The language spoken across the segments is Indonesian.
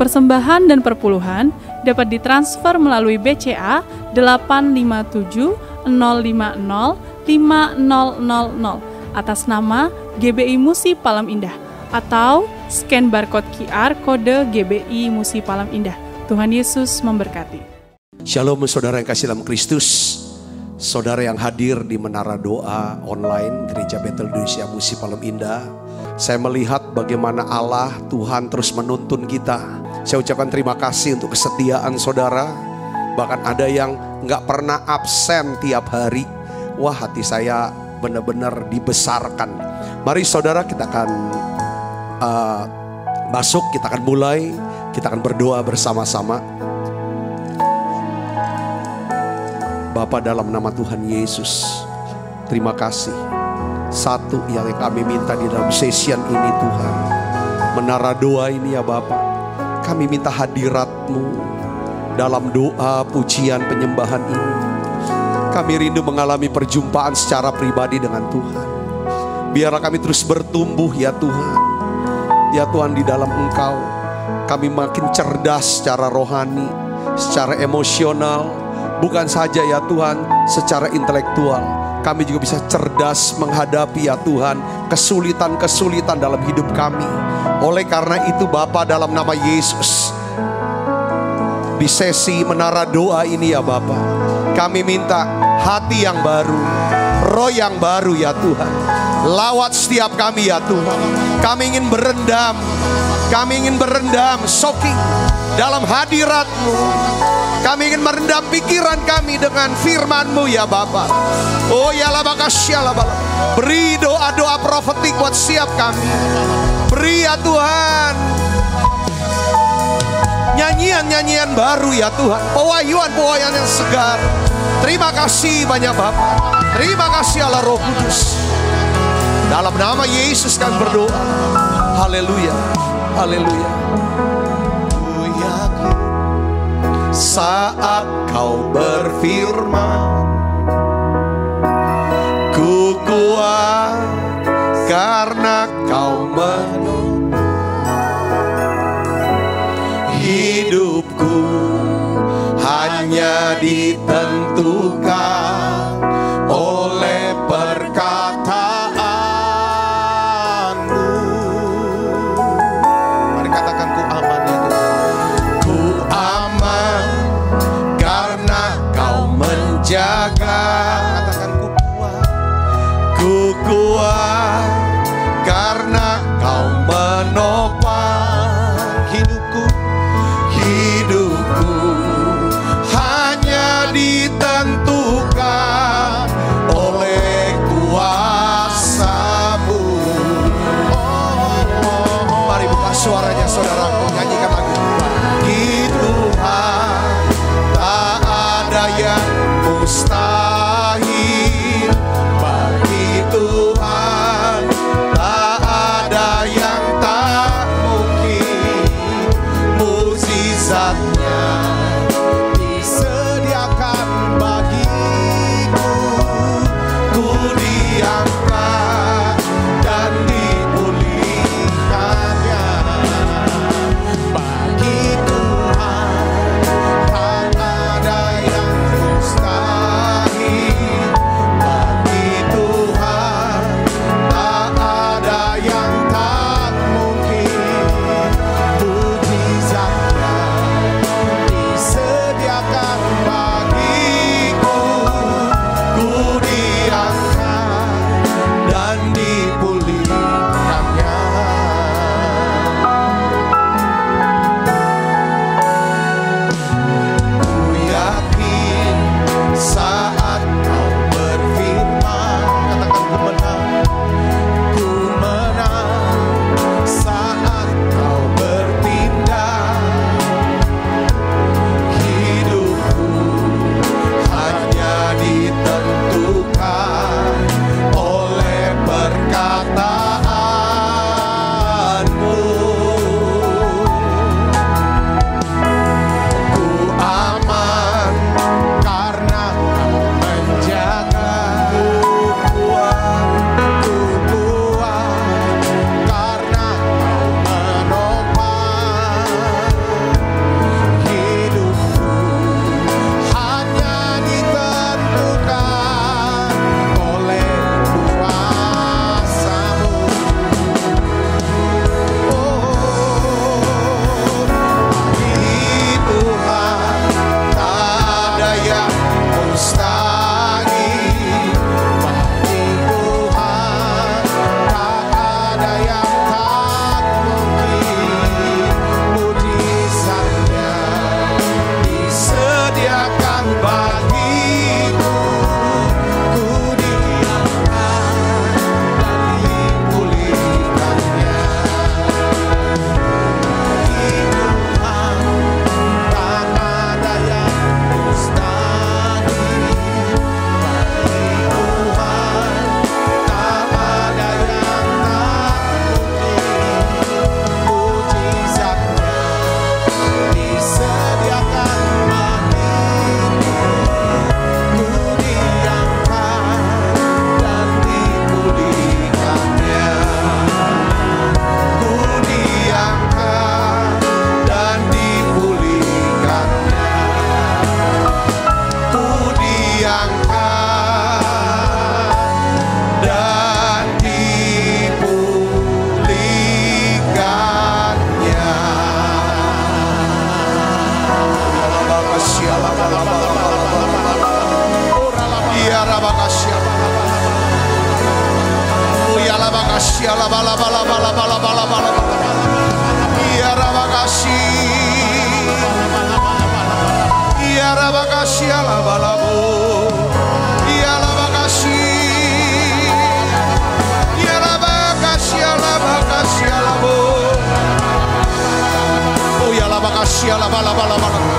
persembahan dan perpuluhan dapat ditransfer melalui BCA 857 050 5000 atas nama GBI Musi Palem Indah atau scan barcode QR kode GBI Musi Palem Indah. Tuhan Yesus memberkati. Shalom saudara yang kasih dalam Kristus. Saudara yang hadir di Menara Doa Online Gereja Betel Indonesia Musi Palem Indah. Saya melihat bagaimana Allah Tuhan terus menuntun kita. Saya ucapkan terima kasih untuk kesetiaan saudara. Bahkan ada yang gak pernah absen tiap hari. Wah, hati saya benar-benar dibesarkan. Mari saudara, kita akan masuk, kita akan mulai, kita akan berdoa bersama-sama. Bapa, dalam nama Tuhan Yesus, terima kasih. Satu yang kami minta di dalam session ini Tuhan, Menara Doa ini ya Bapa, kami minta hadirat-Mu dalam doa, pujian, penyembahan ini. Kami rindu mengalami perjumpaan secara pribadi dengan Tuhan. Biarlah kami terus bertumbuh ya Tuhan. Ya Tuhan, di dalam Engkau kami makin cerdas secara rohani, secara emosional. Bukan saja ya Tuhan secara intelektual, kami juga bisa cerdas menghadapi ya Tuhan kesulitan-kesulitan dalam hidup kami. Oleh karena itu Bapa, dalam nama Yesus, di sesi Menara Doa ini ya Bapa, kami minta hati yang baru, roh yang baru ya Tuhan. Lawat setiap kami ya Tuhan. Kami ingin berendam, soaking dalam hadirat-Mu. Kami ingin merendam pikiran kami dengan firman-Mu ya Bapa. Oh ya lah, makasih ya lah. Beri doa-doa profetik buat setiap kami. Beri ya Tuhan nyanyian-nyanyian baru ya Tuhan. Pewahyuan-pewahyuan yang segar. Terima kasih banyak Bapa. Terima kasih Allah Roh Kudus. Dalam nama Yesus kami berdoa. Haleluya. Haleluya. Saat Kau berfirman, ku kuat karena Kau menolong. Hidupku hanya ditentukan oleh perkataan-Mu. Mari katakan, ku aman ya Tuhan. Ku aman karena Kau menjaga. Katakan, ku kuat karena Kau menopang hidupku. Hidupku hanya ditentukan oleh kuasa-Mu. Mari buka suaranya saudaraku, nyanyikan lagu. Bagi Tuhan tak ada yang mustahil. Bagi Tuhan tak ada yang tak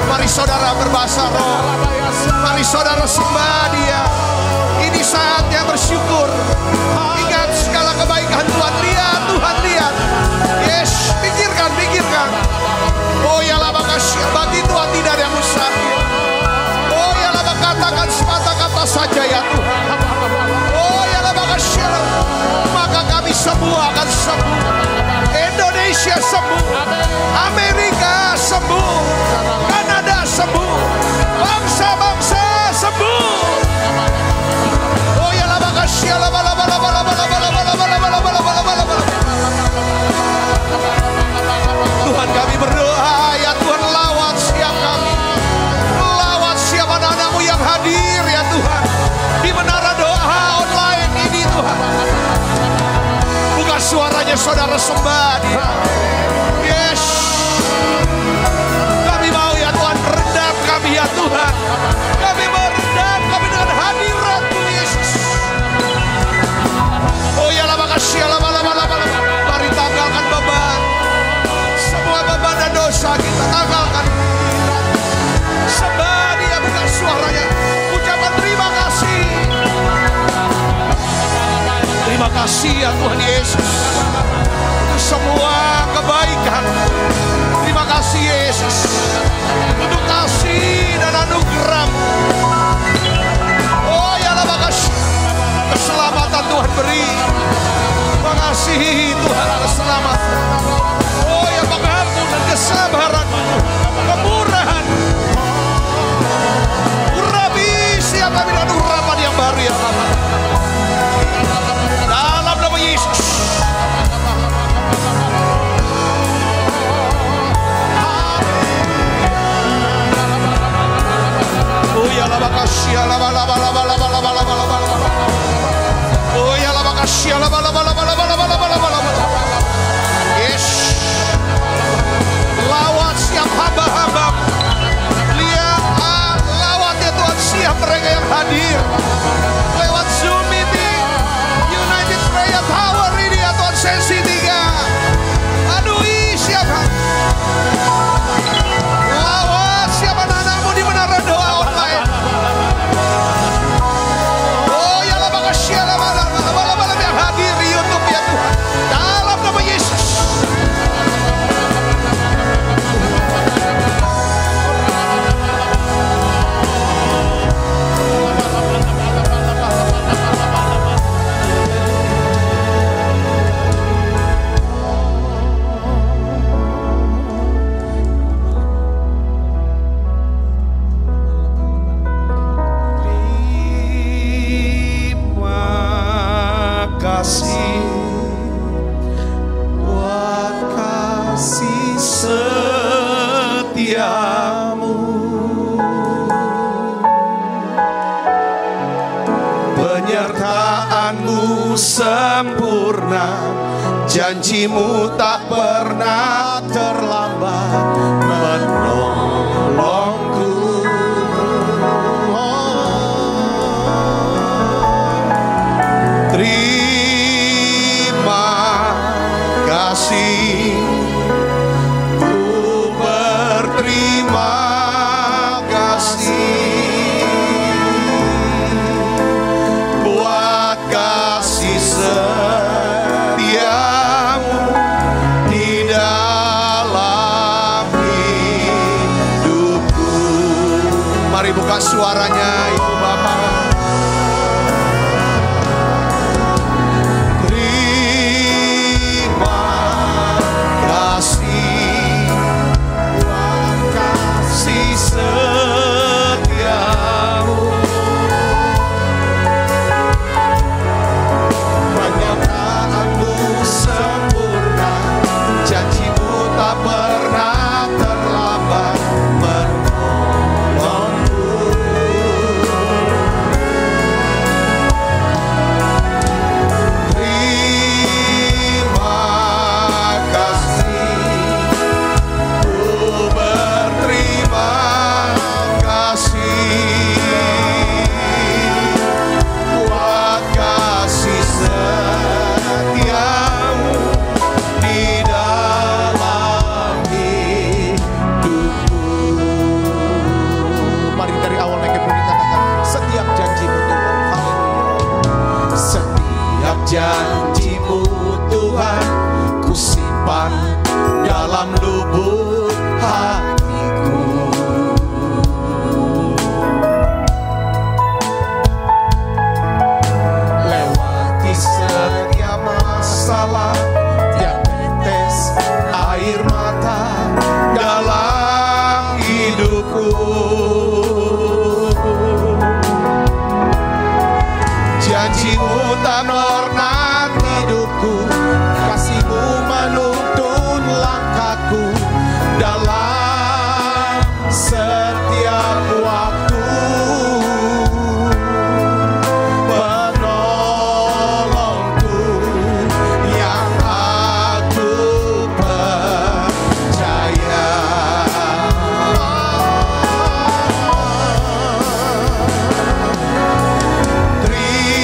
Mari saudara berbahasa roh. Mari saudara sembah Dia. Ini saatnya bersyukur. Ingat segala kebaikan Tuhan. Lihat, Tuhan lihat. Yes, pikirkan. Oh ya lama kasih. Bagi Tuhan tidak ada yang mustahil. Oh ya lama katakan sepatah kata saja ya Tuhan. Oh ya lama kasih. Maka kami semua akan sembuh. Indonesia sembuh. Amerika sembuh. Kanada sembuh. Bangsa-bangsa sembuh. Oh ya lama kasih. Tuhan kami berdoa ya Tuhan, lawat siap kami. Lawat siap anak-anakmu yang hadir ya Tuhan di menara doa online ini Tuhan. Buka suaranya saudara sembah Dia. Yes. Kami mau ya Tuhan, rendam kami ya Tuhan. Kami merendam kami dengan hadirat-Mu Yesus. Oh ya lama kasih lama. Mari tanggalkan beban. Semua beban dan dosa kita tanggalkan. Sembah Dia, buka suaranya. Ucapan terima kasih. Terima kasih ya Tuhan Yesus untuk semua kebaikan. Terima kasih Yesus untuk kasih dan anugerah. Oh ya lama kasih. Keselamatan Tuhan beri. Mengasihi Tuhan keselamatan. Oh ya pengampun dan kesabaran, kemurahan. Urapi siapa dengan urapan yang baru ya Bapa. Dalam nama Yesus. Oh ya lama kasih lama. Oh ya lama kasih lama. Yes. Lawat siap hamba-hamba. Lihat lawat ya Tuhan, siap mereka yang hadir lewat Zoom meeting United Prayer Tower ini ya Tuhan, sesi 3. Aduh siapa lawat siapa anak-anakmu di menara doa online. Oh ya lama kasih lama yang hadir di YouTube ya Tuhan, dalam nama Yesus. Buat kasih setiamu, penyertaanmu sempurna, janjimu tak pernah terlambat menolongku. Terima kasih, ku berterima kasih buat kasih setiamu di dalam hidupku. Mari buka suaranya Ibu Bapak. Pernah terlambat menolongku. dalam lubuk hatiku. Lewati setiap masalah, tiap tetes air mata dalam hidupku. Janjimu tak pernah hidupku, kasihmu menuntun langkahku dalam setiap waktu. Penolongku yang aku percaya. Terima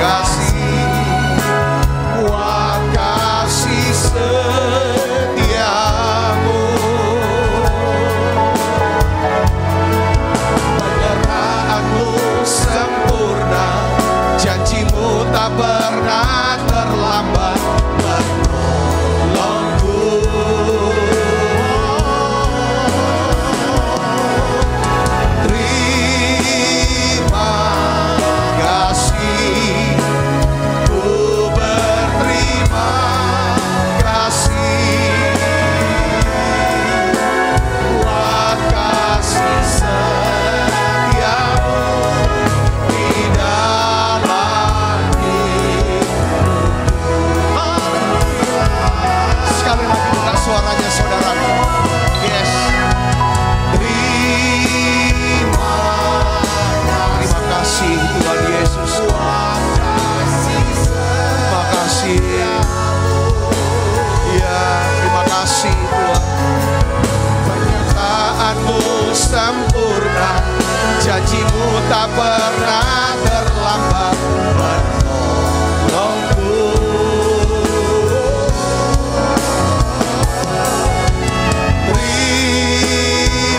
kasih buat kasih setiamu. Penyerahanmu sempurna, janjimu tak pernah terlambat menolongku. Terima kasih, ku berterima kasih buat kasih setiamu di dalam hidupku. Sekali lagi buka suaranya saudaraku. Yes. Terima kasih Tuhan Yesus. Terima kasih. Ya, terima kasih Tuhan. Penyertaanmu sempurna, janjimu tak pernah terlambat menolongku.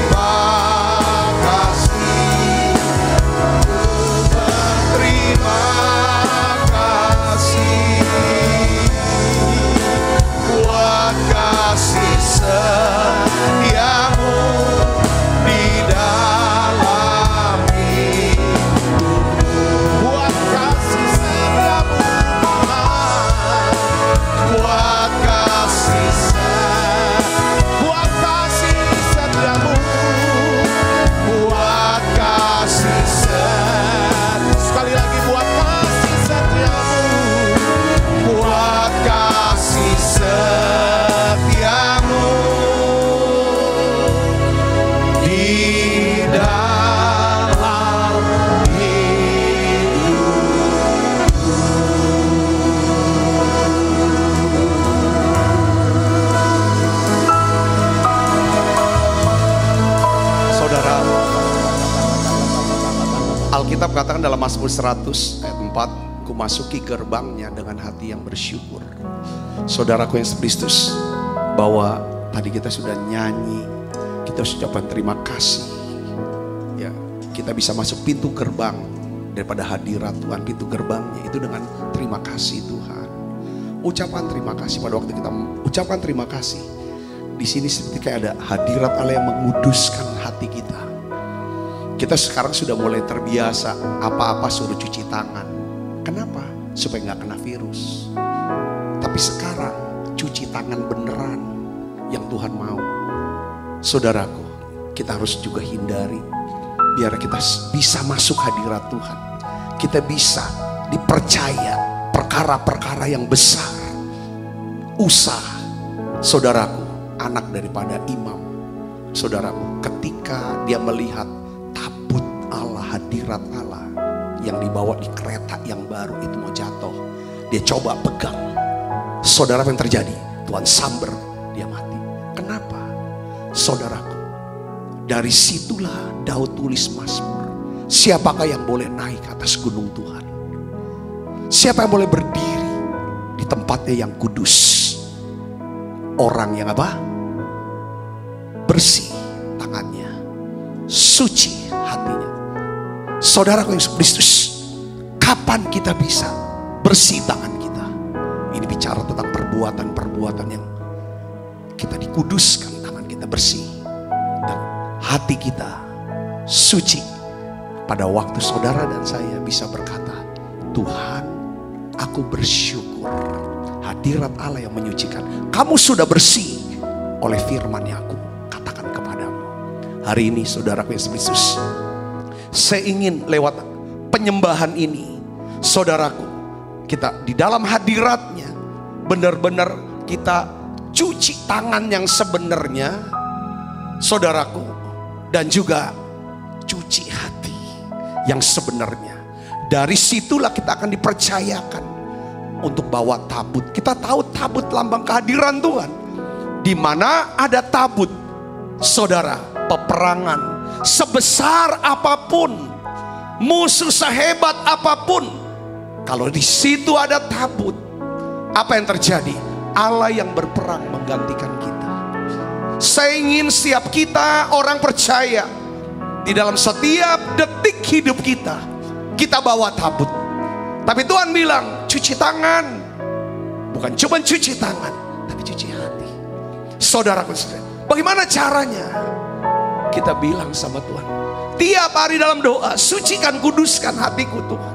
Terima kasih, terima kasih buat kasih setiamu di dalam hidupku. Buat kasih setiamu Tuhan, buat kasih buat kasih setiamu, buat kasih sekali lagi buat kasih setiamu, buat kasih setiamu di dalam hidupku. Saudara, Alkitab katakan dalam Mazmur 100 ayat 4, ku masuki gerbangnya dengan hati yang bersyukur. Saudaraku yang Kristus, bahwa tadi kita sudah nyanyi, kita ucapkan terima kasih. Ya, kita bisa masuk pintu gerbang daripada hadirat Tuhan, pintu gerbangnya itu dengan terima kasih Tuhan. Ucapan terima kasih, pada waktu kita ucapkan terima kasih, di sini seperti kayak ada hadirat Allah yang menguduskan hati kita. Kita sekarang sudah mulai terbiasa apa-apa suruh cuci tangan. Kenapa? Supaya nggak kena virus. Tapi sekarang cuci tangan beneran yang Tuhan mau. Saudaraku, kita harus juga hindari biar kita bisa masuk hadirat Tuhan. Kita bisa dipercaya perkara-perkara yang besar. Usaha, saudaraku, anak daripada imam. Saudaraku, ketika dia melihat tabut Allah, hadirat Allah yang dibawa di kereta yang baru itu mau jatuh, dia coba pegang. Saudara, apa yang terjadi? Tuhan samber, dia mati. Kenapa? Saudaraku, dari situlah Daud tulis Mazmur. Siapakah yang boleh naik ke atas gunung Tuhan? Siapa yang boleh berdiri di tempatnya yang kudus? Orang yang apa? Bersih tangannya, suci hatinya. Saudaraku yang Kristus, kapan kita bisa bersih tangan kita? Ini bicara bicara tentang perbuatan-perbuatan yang kita dikuduskan, tangan kita bersih, dan hati kita suci. Pada waktu saudara dan saya bisa berkata, Tuhan, aku bersyukur hadirat Allah yang menyucikan. Kamu sudah bersih oleh firman yang aku katakan kepadamu. Hari ini saudaraku Yesus, saya ingin lewat penyembahan ini, saudaraku, kita di dalam hadiratnya benar-benar kita cuci tangan yang sebenarnya, saudaraku, dan juga cuci hati yang sebenarnya. Dari situlah kita akan dipercayakan untuk bawa tabut. Kita tahu tabut lambang kehadiran Tuhan. Di mana ada tabut, saudara, peperangan sebesar apapun, musuh sehebat apapun, kalau di situ ada tabut, apa yang terjadi? Allah yang berperang menggantikan kita. Saya ingin setiap kita orang percaya, di dalam setiap detik hidup kita, kita bawa tabut. Tapi Tuhan bilang, cuci tangan. Bukan cuma cuci tangan, tapi cuci hati. Saudaraku, bagaimana caranya? Kita bilang sama Tuhan, tiap hari dalam doa, sucikan, kuduskan hatiku Tuhan.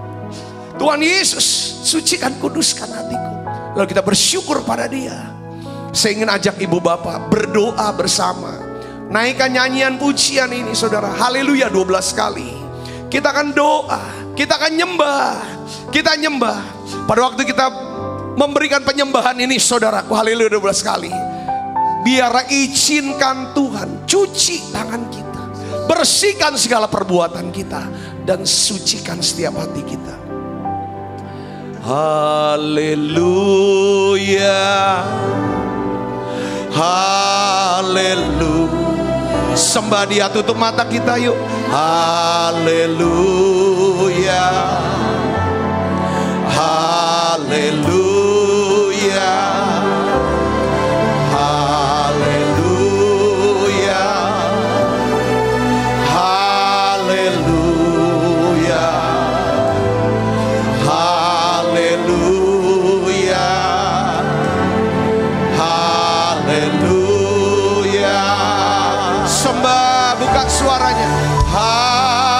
Tuhan Yesus, sucikan, kuduskan hatiku. Lalu kita bersyukur pada Dia. Saya ingin ajak ibu bapak berdoa bersama. Naikkan nyanyian pujian ini saudara. Haleluya 12 kali. Kita akan doa, kita akan nyembah. Kita nyembah. Pada waktu kita memberikan penyembahan ini saudaraku, haleluya 12 kali, biar izinkan Tuhan cuci tangan kita, bersihkan segala perbuatan kita, dan sucikan setiap hati kita. Haleluya, haleluya. Sembah Dia, tutup mata kita yuk. Haleluya, haleluya, haleluya, haleluya, haleluya, haleluya. Sembah, buka suaranya. Haleluya,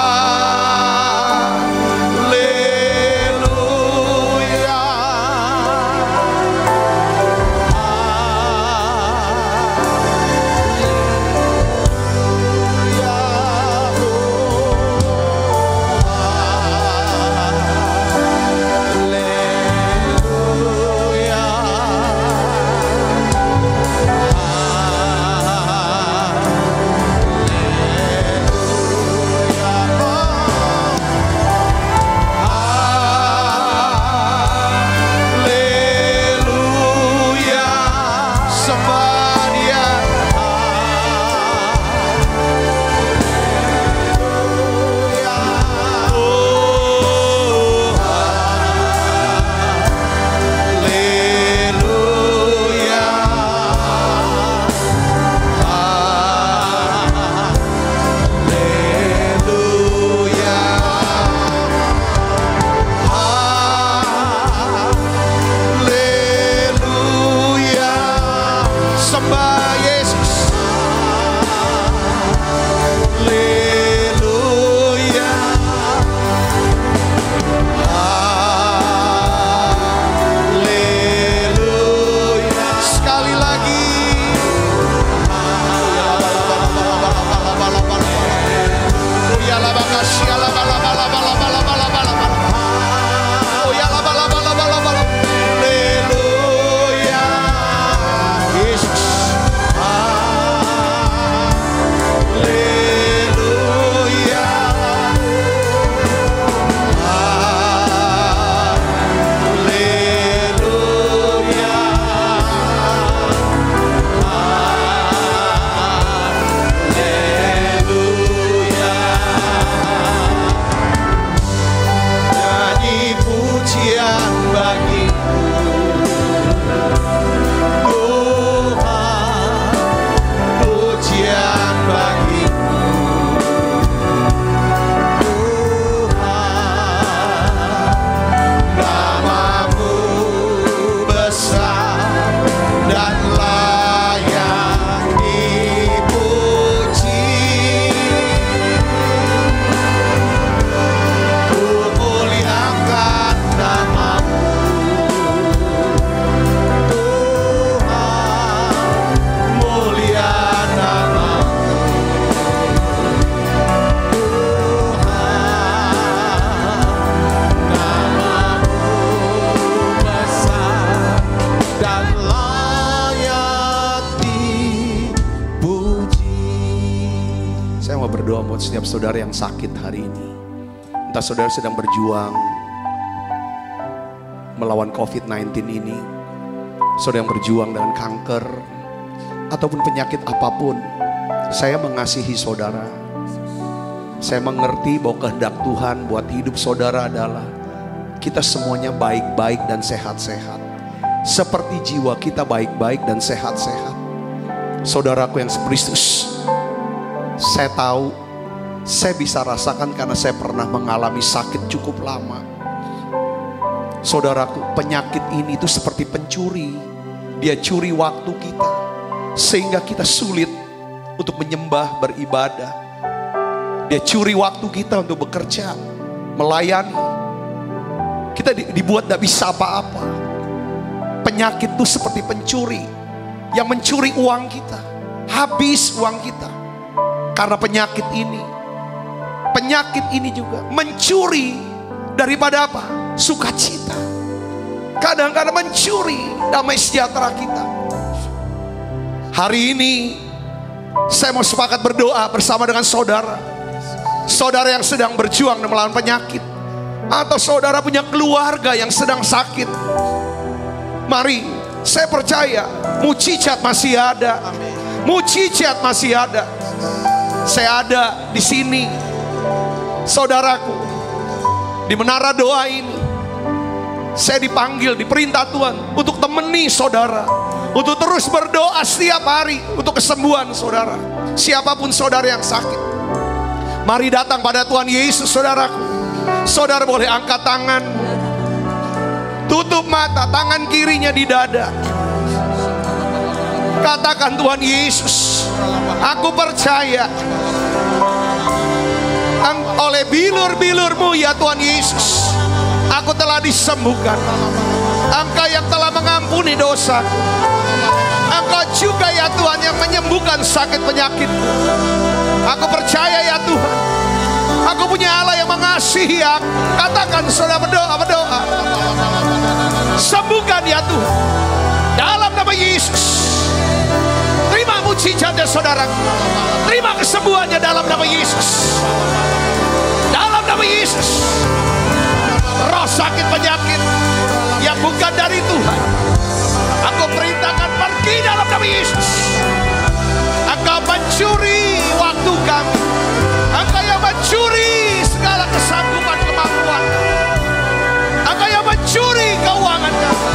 berdoa buat setiap saudara yang sakit hari ini. Entah saudara sedang berjuang melawan COVID-19 ini, saudara yang berjuang dengan kanker ataupun penyakit apapun, saya mengasihi saudara. Saya mengerti bahwa kehendak Tuhan buat hidup saudara adalah kita semuanya baik-baik dan sehat-sehat. Seperti jiwa kita baik-baik dan sehat-sehat. Saudaraku yang sekristus, saya tahu, saya bisa rasakan karena saya pernah mengalami sakit cukup lama. Saudaraku, penyakit ini itu seperti pencuri. Dia curi waktu kita, sehingga kita sulit untuk menyembah, beribadah. Dia curi waktu kita untuk bekerja, melayani. Kita dibuat tidak bisa apa-apa. Penyakit itu seperti pencuri yang mencuri uang kita. Habis uang kita karena penyakit ini. Penyakit ini juga mencuri daripada apa? Sukacita. Kadang-kadang mencuri damai sejahtera kita. Hari ini saya mau sepakat berdoa bersama dengan saudara. Saudara yang sedang berjuang melawan penyakit, atau saudara punya keluarga yang sedang sakit. Mari, saya percaya mujizat masih ada. Mujizat masih ada. Saya ada di sini, saudaraku, di menara doa ini. Saya dipanggil, diperintah Tuhan untuk temani saudara, untuk terus berdoa setiap hari untuk kesembuhan saudara. Siapapun saudara yang sakit, mari datang pada Tuhan Yesus, saudaraku. Saudara boleh angkat tangan, tutup mata, tangan kirinya di dada. Katakan, Tuhan Yesus, aku percaya oleh bilur-bilur-Mu ya Tuhan Yesus, aku telah disembuhkan. Engkau yang telah mengampuni dosa. Engkau juga ya Tuhan yang menyembuhkan sakit penyakit. Aku percaya ya Tuhan, aku punya Allah yang mengasihi aku. Katakan, saudara, berdoa. Sembuhkan ya Tuhan, dalam nama Yesus. Terima mujizatnya saudaraku. Terima kesembuhannya dalam nama Yesus. Dalam nama Yesus. Roh sakit penyakit yang bukan dari Tuhan, aku perintahkan pergi dalam nama Yesus. Engkau mencuri waktu kami. Engkau yang mencuri segala kesanggupan, kemampuan. Engkau yang mencuri keuangan kami.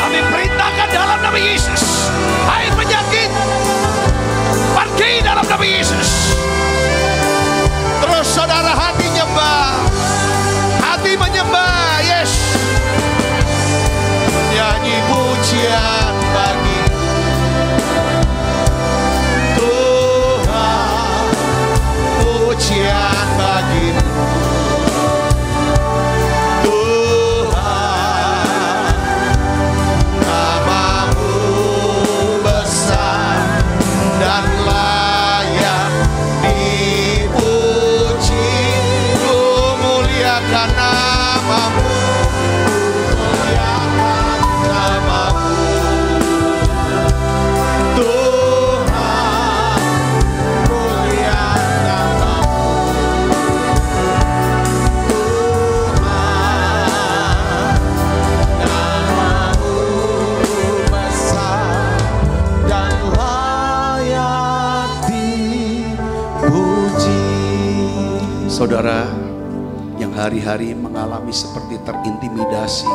Kami perintahkan dalam nama Yesus, hai penyakit, pergi dalam nama Yesus. Terus saudara, hati nyembah, hati menyembah. Yes, nyanyi pujian bagi Tuhan, pujian bagimu Tuhan. Namamu besar dan layak dipuji. Ku muliakan namamu, muliakan namamu Tuhan, muliakan namamu Tuhan. Namamu besar dan layak dipuji. Saudara yang hari-hari mengalami seperti terintimidasi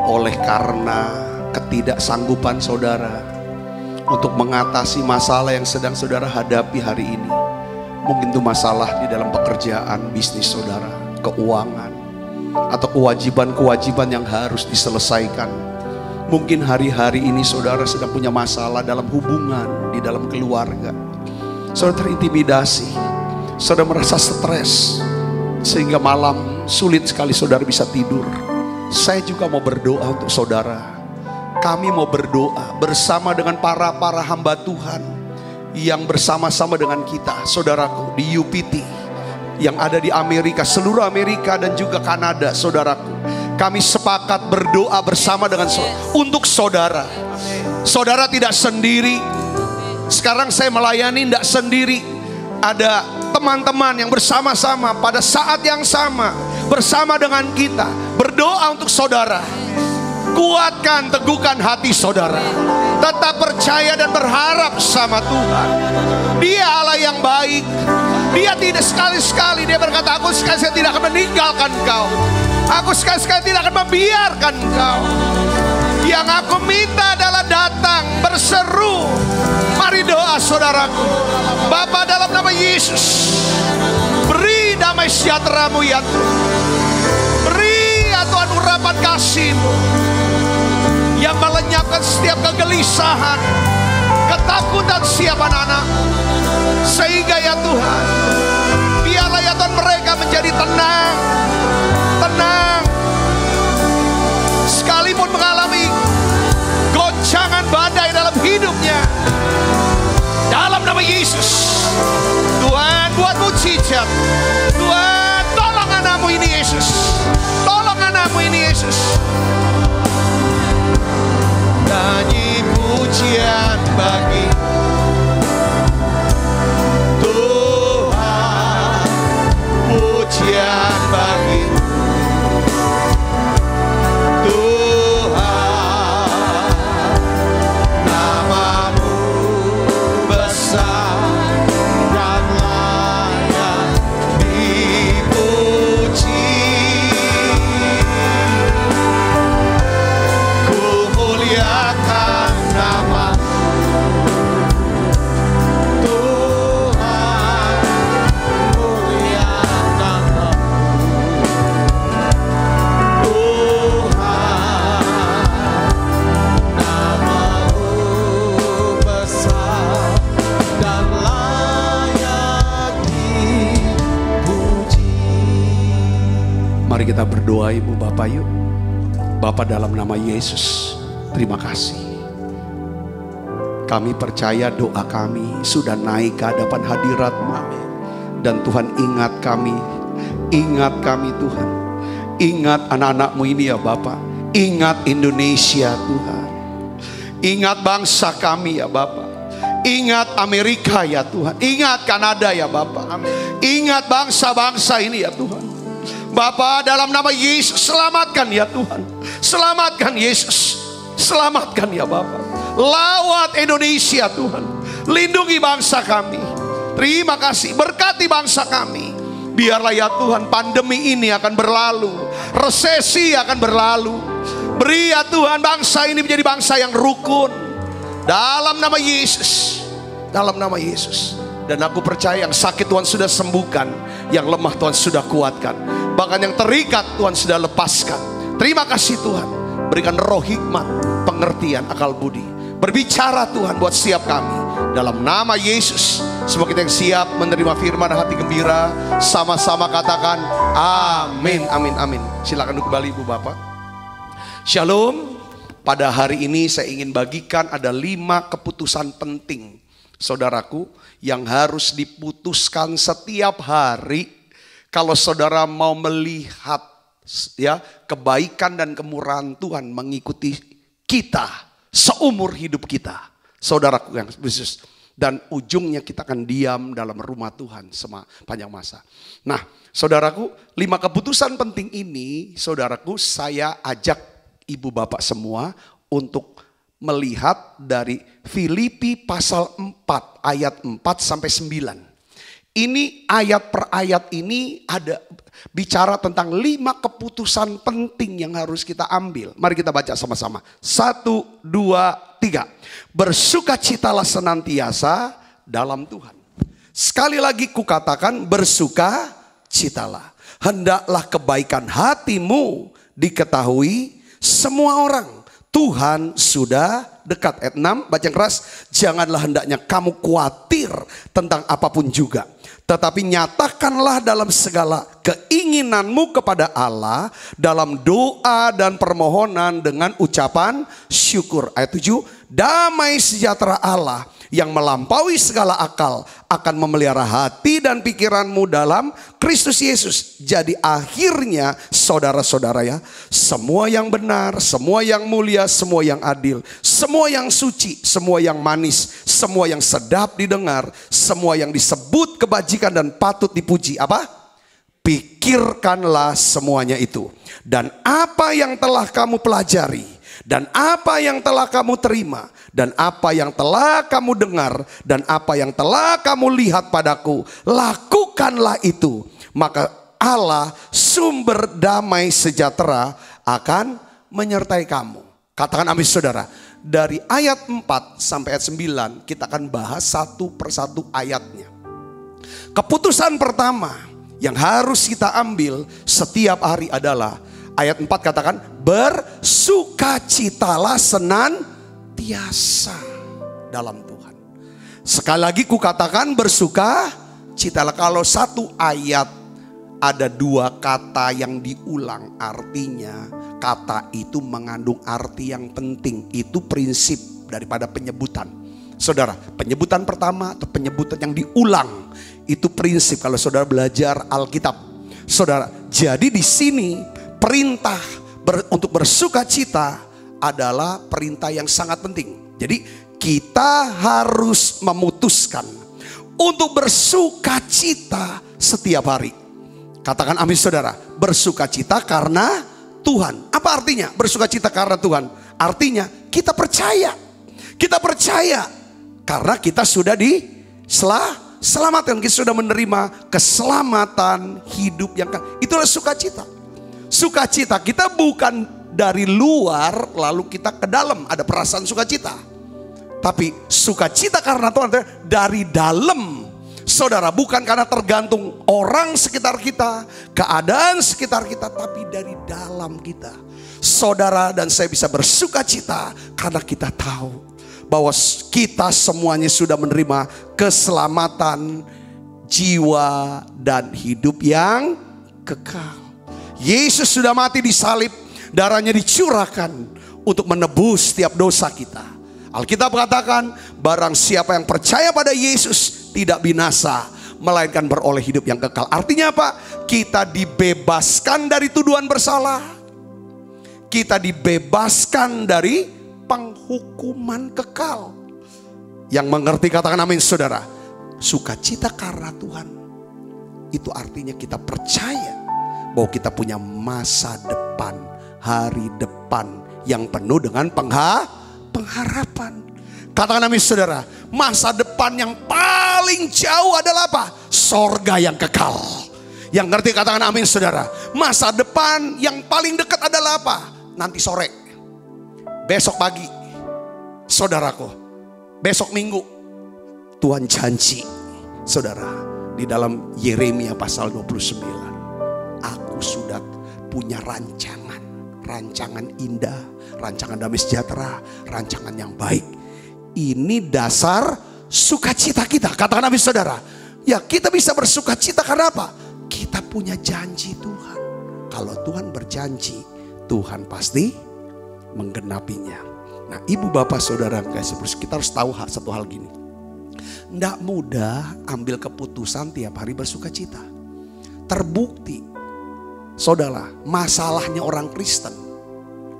oleh karena ketidaksanggupan saudara untuk mengatasi masalah yang sedang saudara hadapi hari ini. Mungkin itu masalah di dalam pekerjaan, bisnis saudara, keuangan, atau kewajiban-kewajiban yang harus diselesaikan. Mungkin hari-hari ini saudara sedang punya masalah dalam hubungan, di dalam keluarga. Saudara terintimidasi, saudara merasa stres, sehingga malam sulit sekali saudara bisa tidur. Saya juga mau berdoa untuk saudara. Kami mau berdoa bersama dengan para hamba Tuhan yang bersama-sama dengan kita, saudaraku, di UPT yang ada di Amerika, seluruh Amerika dan juga Kanada, saudaraku. Kami sepakat berdoa bersama dengan untuk saudara. Saudara tidak sendiri. Sekarang saya melayani tidak sendiri. ada teman-teman yang bersama-sama pada saat yang sama bersama dengan kita berdoa untuk saudara. Kuatkan, teguhkan hati saudara. Tetap percaya dan berharap sama Tuhan. Dia Allah yang baik. Dia tidak sekali-sekali dia berkata, aku sekali-sekali tidak akan meninggalkan kau. Aku sekali-sekali tidak akan membiarkan kau. Yang aku minta adalah datang, berseru. Mari doa saudaraku. Bapa, dalam nama Yesus, beri damai sejahtera-Mu ya Tuhan. Beri ya Tuhan urapan kasih-Mu yang melenyapkan setiap kegelisahan, ketakutan setiap anak-anak. Sehingga ya Tuhan, biarlah ya Tuhan mereka menjadi tenang. Tenang. Sekalipun mengalami goncangan badai dalam hidupnya, dalam nama Yesus, Tuhan buat mujizat. Tuhan tolong anakmu ini Yesus. Tolong anakmu ini Yesus. Nyanyi pujian bagi Tuhan, pujian bagi Tuhan, nama-Mu besar dan layak dipuji. Ku muliakan nama Tuhan, muliakan nama Tuhan, nama-Mu besar dan layak dipuji. Mari kita berdoa Ibu Bapak yuk. Bapa, dalam nama Yesus, terima kasih. Kami percaya doa kami sudah naik ke hadapan hadirat-Mu. Dan Tuhan ingat kami Tuhan. Ingat anak-anak-Mu ini ya Bapak. Ingat Indonesia Tuhan. Ingat bangsa kami ya Bapak. Ingat Amerika ya Tuhan. Ingat Kanada ya Bapak. Ingat bangsa-bangsa ini ya Tuhan. Bapa, dalam nama Yesus, selamatkan ya Tuhan. Selamatkan Yesus. Selamatkan ya Bapa. Lawat Indonesia Tuhan. Lindungi bangsa kami. Terima kasih, berkati bangsa kami. Biarlah ya Tuhan pandemi ini akan berlalu. Resesi akan berlalu. Beri ya Tuhan bangsa ini menjadi bangsa yang rukun. Dalam nama Yesus. Dalam nama Yesus. Dan aku percaya yang sakit Tuhan sudah sembuhkan. Yang lemah Tuhan sudah kuatkan. Bahkan yang terikat Tuhan sudah lepaskan. Terima kasih Tuhan. Berikan roh hikmat, pengertian, akal budi. Berbicara Tuhan buat setiap kami. Dalam nama Yesus. Semua kita yang siap menerima firman hati gembira. Sama-sama katakan amin, amin, amin. Silakan kembali Ibu Bapak. Shalom. Pada hari ini saya ingin bagikan ada 5 keputusan penting saudaraku yang harus diputuskan setiap hari. Kalau saudara mau melihat ya kebaikan dan kemurahan Tuhan mengikuti kita seumur hidup kita, saudaraku yang khusus, dan ujungnya kita akan diam dalam rumah Tuhan sepanjang masa. Nah, saudaraku, 5 keputusan penting ini, saudaraku, saya ajak ibu bapak semua untuk melihat dari Filipi pasal 4 ayat 4 sampai 9. Ini ayat per ayat ini ada bicara tentang 5 keputusan penting yang harus kita ambil. Mari kita baca sama-sama. 1, 2, 3. Bersukacitalah senantiasa dalam Tuhan. Sekali lagi kukatakan bersukacitalah. Hendaklah kebaikan hatimu diketahui semua orang. Tuhan sudah dekat. Ayat 6, baca yang keras. Janganlah hendaknya kamu khawatir tentang apapun juga. Tetapi nyatakanlah dalam segala keinginanmu kepada Allah dalam doa dan permohonan dengan ucapan syukur. Ayat 7, damai sejahtera Allah yang melampaui segala akal akan memelihara hati dan pikiranmu dalam Kristus Yesus. Jadi akhirnya saudara-saudara ya, semua yang benar, semua yang mulia, semua yang adil, semua yang suci, semua yang manis, semua yang sedap didengar, semua yang disebut kebajikan dan patut dipuji. Apa? Pikirkanlah semuanya itu. Dan apa yang telah kamu pelajari, dan apa yang telah kamu terima, dan apa yang telah kamu dengar, dan apa yang telah kamu lihat padaku, lakukanlah itu. Maka Allah sumber damai sejahtera akan menyertai kamu. Katakan amin saudara. Dari ayat 4 sampai ayat 9 kita akan bahas satu persatu ayatnya. Keputusan pertama yang harus kita ambil setiap hari adalah ayat 4 katakan, bersukacitalah senantiasa dalam Tuhan. Sekali lagi ku katakan bersukacitalah. Kalau satu ayat ada dua kata yang diulang, artinya kata itu mengandung arti yang penting. Itu prinsip daripada penyebutan. Saudara, penyebutan pertama atau penyebutan yang diulang, itu prinsip kalau saudara belajar Alkitab. Saudara, jadi di sini perintah untuk bersukacita adalah perintah yang sangat penting. Jadi kita harus memutuskan untuk bersukacita setiap hari. Katakan amin saudara. Bersukacita karena Tuhan. Apa artinya bersukacita karena Tuhan? Artinya kita percaya. Kita percaya karena kita sudah diselamatkan. Kita sudah menerima keselamatan hidup yang itulah sukacita. Sukacita kita bukan dari luar lalu kita ke dalam ada perasaan sukacita. Tapi sukacita karena Tuhan dari dalam. Saudara, bukan karena tergantung orang sekitar kita, keadaan sekitar kita, tapi dari dalam kita. Saudara dan saya bisa bersukacita karena kita tahu bahwa kita semuanya sudah menerima keselamatan jiwa dan hidup yang kekal. Yesus sudah mati di salib, darahnya dicurahkan untuk menebus setiap dosa kita. Alkitab katakan, barang siapa yang percaya pada Yesus tidak binasa, melainkan beroleh hidup yang kekal. Artinya apa? Kita dibebaskan dari tuduhan bersalah. Kita dibebaskan dari penghukuman kekal. Yang mengerti katakan amin saudara. Sukacita karena Tuhan, itu artinya kita percaya bahwa kita punya masa depan, hari depan yang penuh dengan pengharapan. Katakan amin saudara. Masa depan yang paling jauh adalah apa? Sorga yang kekal. Yang ngerti katakan amin saudara. Masa depan yang paling dekat adalah apa? Nanti sore, besok pagi, saudaraku, besok minggu. Tuhan janji saudara di dalam Yeremia pasal 29, aku sudah punya rancangan indah, rancangan damai sejahtera, rancangan yang baik. Ini dasar sukacita kita. Katakan amin saudara. Ya, kita bisa bersukacita karena apa? Kita punya janji Tuhan. Kalau Tuhan berjanji, Tuhan pasti menggenapinya. Nah, ibu bapak saudara, guys, kita harus tahu satu hal gini. Tidak mudah ambil keputusan tiap hari bersukacita. Terbukti, saudara, masalahnya orang Kristen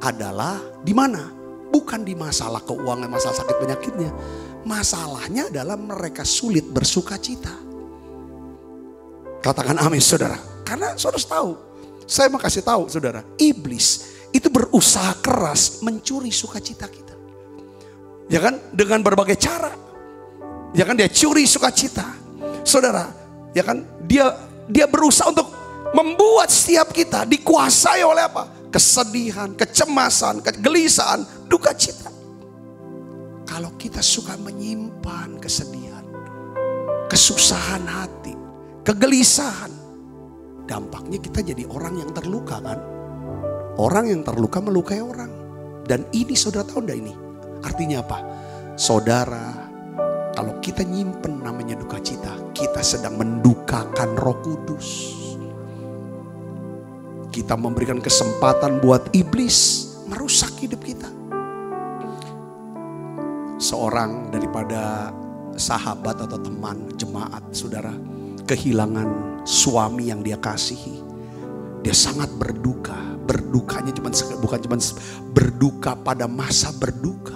adalah di mana? Bukan di masalah keuangan, masalah sakit penyakitnya. Masalahnya adalah mereka sulit bersukacita. Katakan amin saudara. Karena saudara tahu, saya mau kasih tahu saudara, iblis itu berusaha keras mencuri sukacita kita. Ya kan? Dengan berbagai cara. Ya kan, dia curi sukacita. Saudara, ya kan? Dia berusaha untuk membuat setiap kita dikuasai oleh apa? Kesedihan, kecemasan, kegelisahan, duka cita. Kalau kita suka menyimpan kesedihan, kesusahan hati, kegelisahan, dampaknya kita jadi orang yang terluka kan? Orang yang terluka melukai orang. Dan ini saudara tahu enggak ini? Artinya apa? Saudara, kalau kita nyimpen namanya duka cita, kita sedang mendukakan Roh Kudus. Kita memberikan kesempatan buat iblis merusak hidup kita. seorang daripada sahabat atau teman jemaat saudara kehilangan suami yang dia kasihi. Dia sangat berduka. Berdukanya bukan cuma berduka pada masa berduka,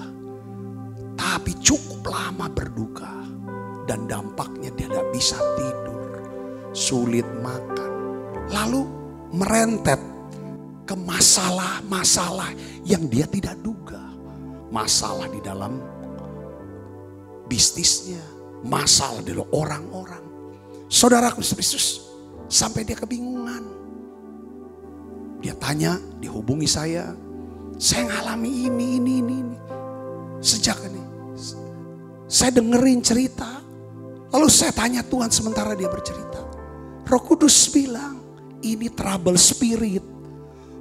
tapi cukup lama berduka. Dan dampaknya dia tidak bisa tidur, sulit makan. Lalu merentet ke masalah-masalah yang dia tidak duga. Masalah di dalam bisnisnya, masalah di dalam orang-orang. Saudaraku Kristus, sampai dia kebingungan. Dia tanya, dihubungi saya ngalami ini. Sejak ini, saya dengerin cerita. Lalu saya tanya Tuhan sementara dia bercerita. Roh Kudus bilang, ini trouble spirit.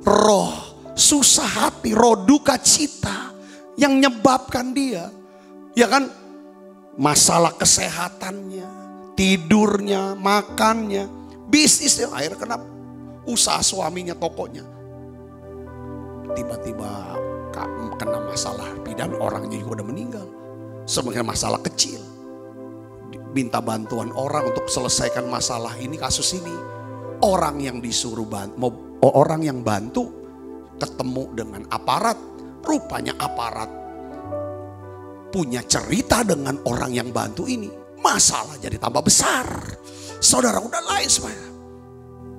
Roh susah hati, roh duka cita yang menyebabkan dia. Ya kan, masalah kesehatannya, tidurnya, makannya, bisnisnya. Akhirnya kenapa? Usaha suaminya, tokonya. Tiba-tiba kena masalah bidan, orangnya juga udah meninggal. Sebenarnya masalah kecil. Minta bantuan orang untuk selesaikan masalah ini, kasus ini. Orang yang disuruh orang yang bantu ketemu dengan aparat. Rupanya aparat punya cerita dengan orang yang bantu ini. Masalah jadi tambah besar. Saudara udah lain semuanya.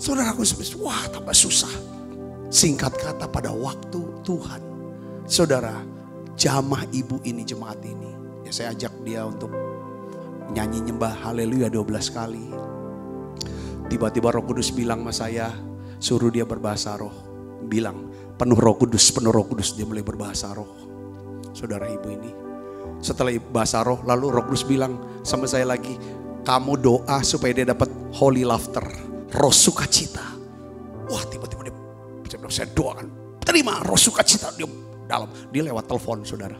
Saudaraku, wah tambah susah. Singkat kata pada waktu Tuhan, saudara, jamah ibu ini, jemaat ini, ya saya ajak dia untuk nyanyi nyembah haleluya 12 kali. Tiba-tiba Roh Kudus bilang sama saya, suruh dia berbahasa roh. Bilang, penuh Roh Kudus, dia mulai berbahasa roh. Saudara ibu ini, setelah bahasa roh, lalu Roh Kudus bilang sama saya lagi, kamu doa supaya dia dapat holy laughter, roh sukacita. Wah, tiba-tiba saya doakan, terima roh sukacita dia dalam. Dia lewat telepon, saudara.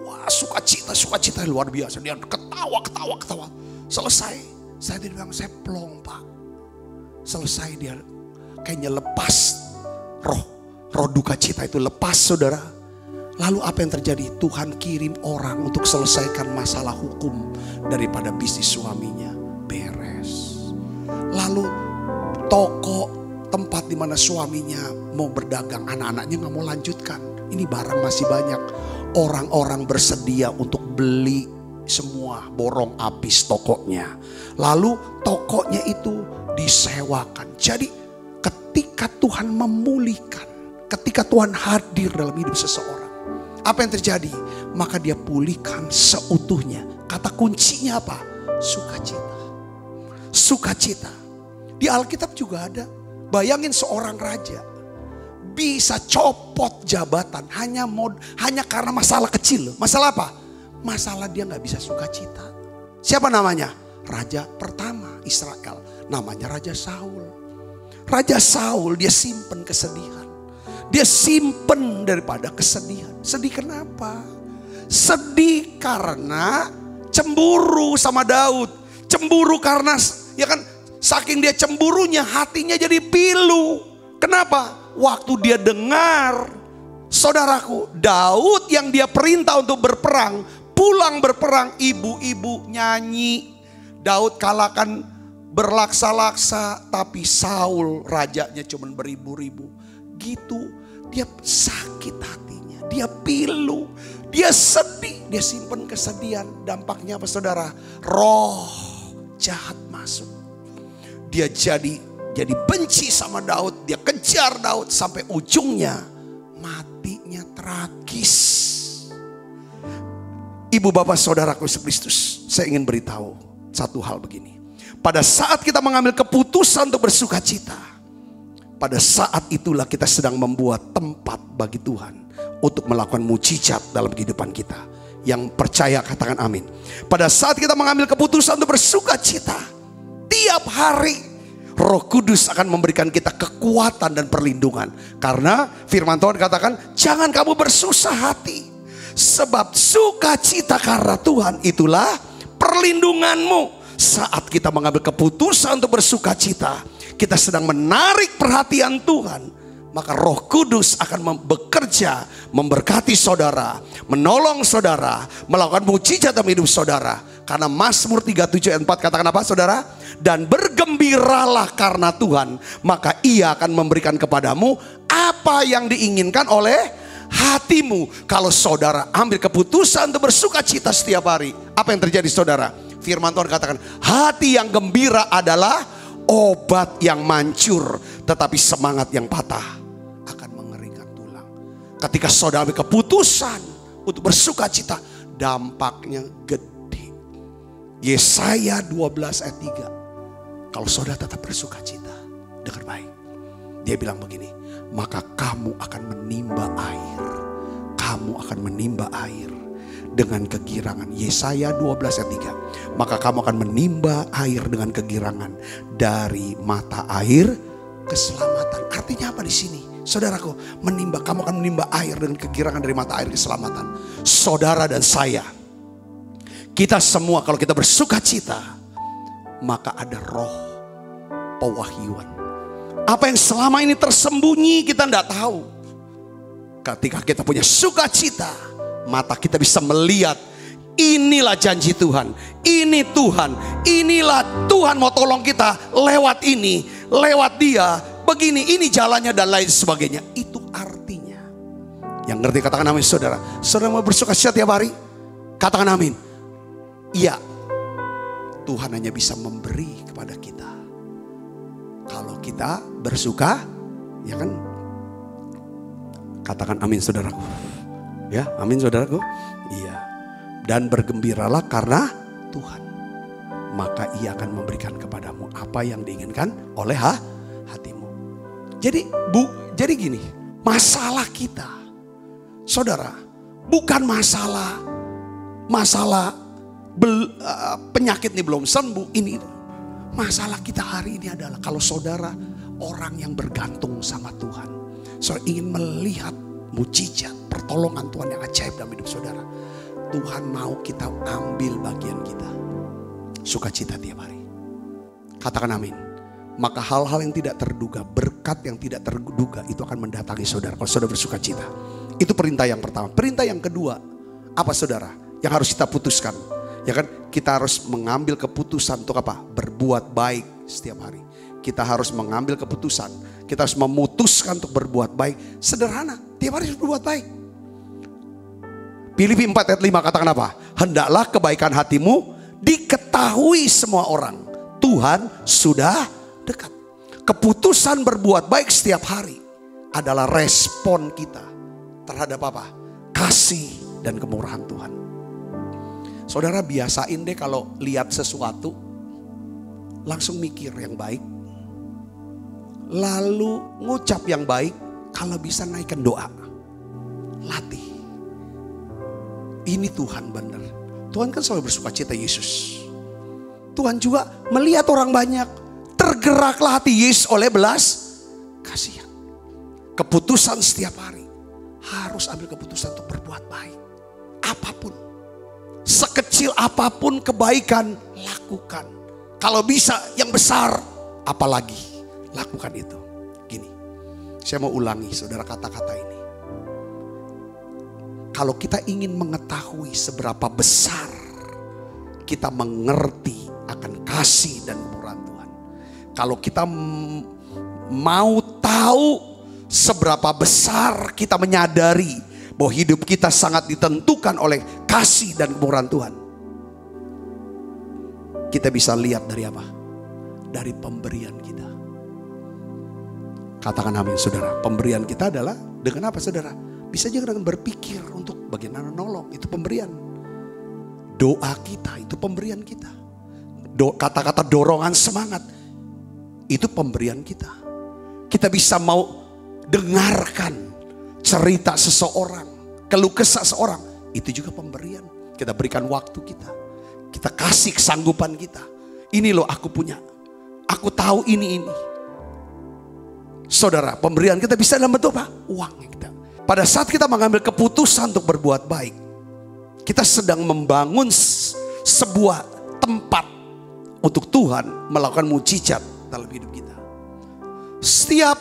Wah, sukacita luar biasa. Dia ketawa. Selesai, saya bilang, saya plong Pak. Selesai dia kayaknya lepas roh duka cita itu lepas, saudara. Lalu apa yang terjadi? Tuhan kirim orang untuk selesaikan masalah hukum daripada bisnis suaminya, beres. Lalu toko tempat di mana suaminya mau berdagang, anak-anaknya nggak mau lanjutkan. Ini barang masih banyak. Orang-orang bersedia untuk beli semua, borong habis tokonya. Lalu tokonya itu disewakan. Jadi ketika Tuhan memulihkan, ketika Tuhan hadir dalam hidup seseorang, apa yang terjadi? Maka dia pulihkan seutuhnya. Kata kuncinya apa? Sukacita. Sukacita. Di Alkitab juga ada. Bayangin seorang raja bisa copot jabatan hanya karena masalah kecil. Masalah apa? Masalah dia gak bisa sukacita. Siapa namanya? Raja pertama Israel. Namanya Raja Saul. Raja Saul dia simpen kesedihan. Dia simpen daripada kesedihan. Sedih kenapa? Sedih karena cemburu sama Daud. Cemburu karena ya kan, saking dia cemburunya hatinya jadi pilu. Kenapa? Waktu dia dengar, saudaraku, Daud yang dia perintah untuk berperang, pulang berperang, ibu-ibu nyanyi. Daud kalahkan berlaksa-laksa, tapi Saul rajanya cuma beribu-ribu. Gitu, dia sakit hatinya, dia pilu, dia sedih, dia simpen kesedihan. Dampaknya apa, saudara? Roh jahat masuk. Dia jadi benci sama Daud, dia kejar Daud sampai ujungnya matinya tragis. Ibu bapak saudaraku Kristus, saya ingin beritahu satu hal begini. Pada saat kita mengambil keputusan untuk bersuka cita, pada saat itulah kita sedang membuat tempat bagi Tuhan untuk melakukan mujizat dalam kehidupan kita. Yang percaya katakan amin. Pada saat kita mengambil keputusan untuk bersuka cita, tiap hari Roh Kudus akan memberikan kita kekuatan dan perlindungan. Karena firman Tuhan katakan, jangan kamu bersusah hati, sebab sukacita karena Tuhan itulah perlindunganmu. Saat kita mengambil keputusan untuk bersuka cita, kita sedang menarik perhatian Tuhan maka Roh Kudus akan bekerja, memberkati saudara, menolong saudara, melakukan mujizat dalam hidup saudara. Karena Mazmur 37 ayat 4 katakan apa saudara? Dan bergembiralah karena Tuhan, maka Ia akan memberikan kepadamu apa yang diinginkan oleh hatimu. Kalau saudara ambil keputusan untuk bersuka cita setiap hari, apa yang terjadi saudara? Firman Tuhan katakan, hati yang gembira adalah obat yang mancur, tetapi semangat yang patah akan mengeringkan tulang. Ketika saudara ambil keputusan untuk bersuka cita, dampaknya gede. Yesaya 12 ayat 3. Kalau saudara tetap bersuka cita, dengar baik. Dia bilang begini, maka kamu akan menimba air. Kamu akan menimba air dengan kegirangan. Yesaya 12 ayat 3. Maka kamu akan menimba air dengan kegirangan dari mata air keselamatan. Artinya apa di sini? Saudaraku, kamu akan menimba air dengan kegirangan dari mata air keselamatan. Saudara dan saya, kita semua kalau kita bersuka cita, maka ada roh pewahyuan. Apa yang selama ini tersembunyi kita tidak tahu. Ketika kita punya sukacita, mata kita bisa melihat, inilah janji Tuhan, ini Tuhan, inilah Tuhan mau tolong kita lewat ini, lewat dia, begini, ini jalannya dan lain sebagainya. Itu artinya. Yang ngerti katakan amin saudara. Saudara mau bersuka cita tiap hari? Katakan amin. Iya, Tuhan hanya bisa memberi kepada kita kalau kita bersuka, ya kan? Katakan amin saudaraku. Ya, amin saudaraku. Iya. Dan bergembiralah karena Tuhan, maka Ia akan memberikan kepadamu apa yang diinginkan oleh hatimu. Jadi gini, masalah kita, saudara, bukan masalah penyakit ini belum sembuh. Ini masalah kita hari ini adalah kalau saudara orang yang bergantung sama Tuhan, saudara ingin melihat mujizat, pertolongan Tuhan yang ajaib dalam hidup saudara, Tuhan mau kita ambil bagian kita, sukacita tiap hari. Katakan amin. Maka hal-hal yang tidak terduga, berkat yang tidak terduga itu akan mendatangi saudara kalau saudara bersukacita. Itu perintah yang pertama. Perintah yang kedua, apa saudara? Yang harus kita putuskan, ya kan? Kita harus mengambil keputusan untuk apa? Berbuat baik setiap hari. Kita harus mengambil keputusan, kita harus memutuskan untuk berbuat baik. Sederhana, tiap hari harus berbuat baik. Filipi 4 ayat 5 katakan apa? Hendaklah kebaikan hatimu diketahui semua orang. Tuhan sudah dekat. Keputusan berbuat baik setiap hari adalah respon kita terhadap apa? Kasih dan kemurahan Tuhan. Saudara biasain deh kalau lihat sesuatu, langsung mikir yang baik. Lalu ngucap yang baik, kalau bisa naikkan doa. Latih. Ini Tuhan benar. Tuhan kan selalu bersuka cita Yesus. Tuhan juga melihat orang banyak. Tergeraklah hati Yesus oleh belas kasihan. Keputusan setiap hari. Harus ambil keputusan untuk berbuat baik. Apapun. Sekecil apapun kebaikan, lakukan. Kalau bisa yang besar, apalagi lakukan itu. Gini, saya mau ulangi saudara kata-kata ini. Kalau kita ingin mengetahui seberapa besar kita mengerti akan kasih dan kemurahan Tuhan. Kalau kita mau tahu seberapa besar kita menyadari bahwa hidup kita sangat ditentukan oleh kasih dan kemurahan Tuhan. Kita bisa lihat dari apa? Dari pemberian kita. Katakan amin saudara. Pemberian kita adalah dengan apa saudara? Bisa juga dengan berpikir untuk bagaimana nolong. Itu pemberian. Doa kita itu pemberian kita. Kata-kata dorongan semangat. Itu pemberian kita. Kita bisa mau dengarkan cerita seseorang, keluh kesah seseorang. Itu juga pemberian. Kita berikan waktu kita. Kita kasih kesanggupan kita. Ini loh aku punya. Aku tahu ini. Saudara, pemberian kita bisa dalam bentuk apa? Uang yang kita. Pada saat kita mengambil keputusan untuk berbuat baik, kita sedang membangun sebuah tempat untuk Tuhan melakukan mujizat dalam hidup kita. Setiap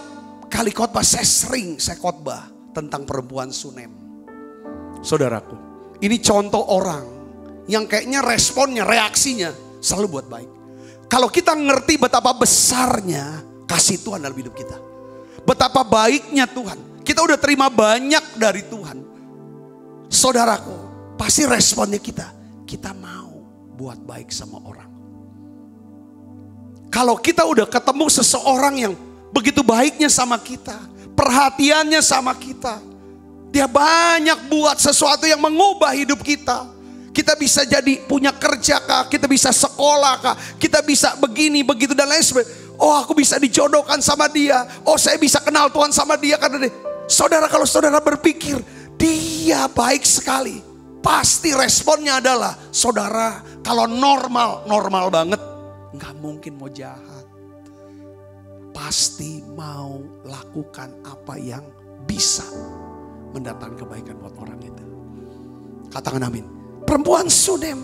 kali khotbah saya khotbah tentang perempuan Sunem. Saudaraku, ini contoh orang yang kayaknya responnya, reaksinya selalu buat baik. Kalau kita ngerti betapa besarnya kasih Tuhan dalam hidup kita, betapa baiknya Tuhan, kita udah terima banyak dari Tuhan. Saudaraku, pasti responnya kita mau buat baik sama orang. Kalau kita udah ketemu seseorang yang begitu baiknya sama kita, perhatiannya sama kita, dia banyak buat sesuatu yang mengubah hidup kita. Kita bisa jadi punya kerja kah, kita bisa sekolah kah, kita bisa begini, begitu dan lain sebagainya. Oh, aku bisa dijodohkan sama dia. Oh, saya bisa kenal Tuhan sama dia karena dia. Saudara, kalau saudara berpikir dia baik sekali, pasti responnya adalah, saudara kalau normal banget, nggak mungkin mau jahat. Pasti mau lakukan apa yang bisa mendatangkan kebaikan buat orang itu. Katakan amin. Perempuan Sunem,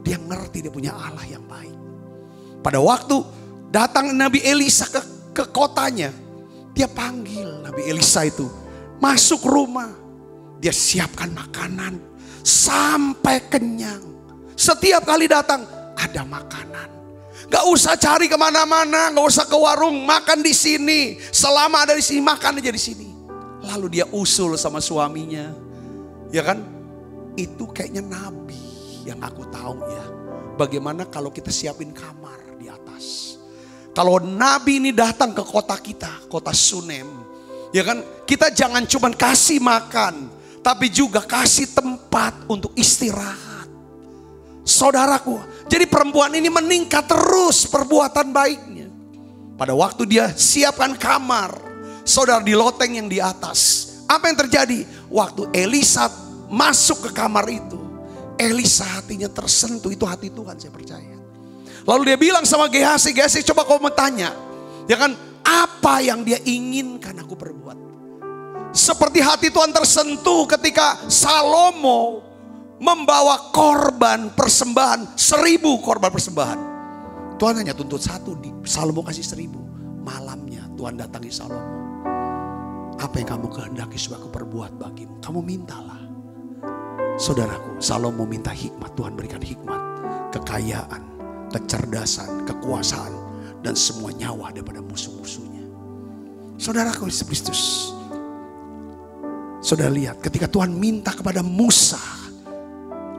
dia ngerti dia punya Allah yang baik. Pada waktu datang Nabi Elisa ke kotanya, dia panggil Nabi Elisa itu masuk rumah. Dia siapkan makanan sampai kenyang. Setiap kali datang ada makanan. Gak usah cari kemana-mana, gak usah ke warung, makan di sini. Selama ada di sini, makan aja di sini. Lalu dia usul sama suaminya, ya kan? Itu kayaknya nabi yang aku tahu ya. Bagaimana kalau kita siapin kamar di atas? Kalau nabi ini datang ke kota kita, kota Sunem, ya kan? Kita jangan cuma kasih makan, tapi juga kasih tempat untuk istirahat. Saudaraku, jadi perempuan ini meningkat terus perbuatan baiknya. Pada waktu dia siapkan kamar, saudara, di loteng yang di atas, apa yang terjadi? Waktu Elisa masuk ke kamar itu, Elisa hatinya tersentuh. Itu hati Tuhan, saya percaya. Lalu dia bilang sama Gehazi, coba kau tanya, ya kan, apa yang dia inginkan aku perbuat. Seperti hati Tuhan tersentuh ketika Salomo membawa korban persembahan, 1000 korban persembahan. Tuhan hanya tuntut 1, Salomo kasih 1000. Malamnya Tuhan datangi Salomo. Apa yang kamu kehendaki supaya aku perbuat bagimu? Kamu mintalah. Saudaraku, Salomo minta hikmat, Tuhan berikan hikmat, kekayaan, kecerdasan, kekuasaan, dan semua nyawa daripada musuh-musuhnya. Saudaraku Yesus Kristus, saudara lihat ketika Tuhan minta kepada Musa,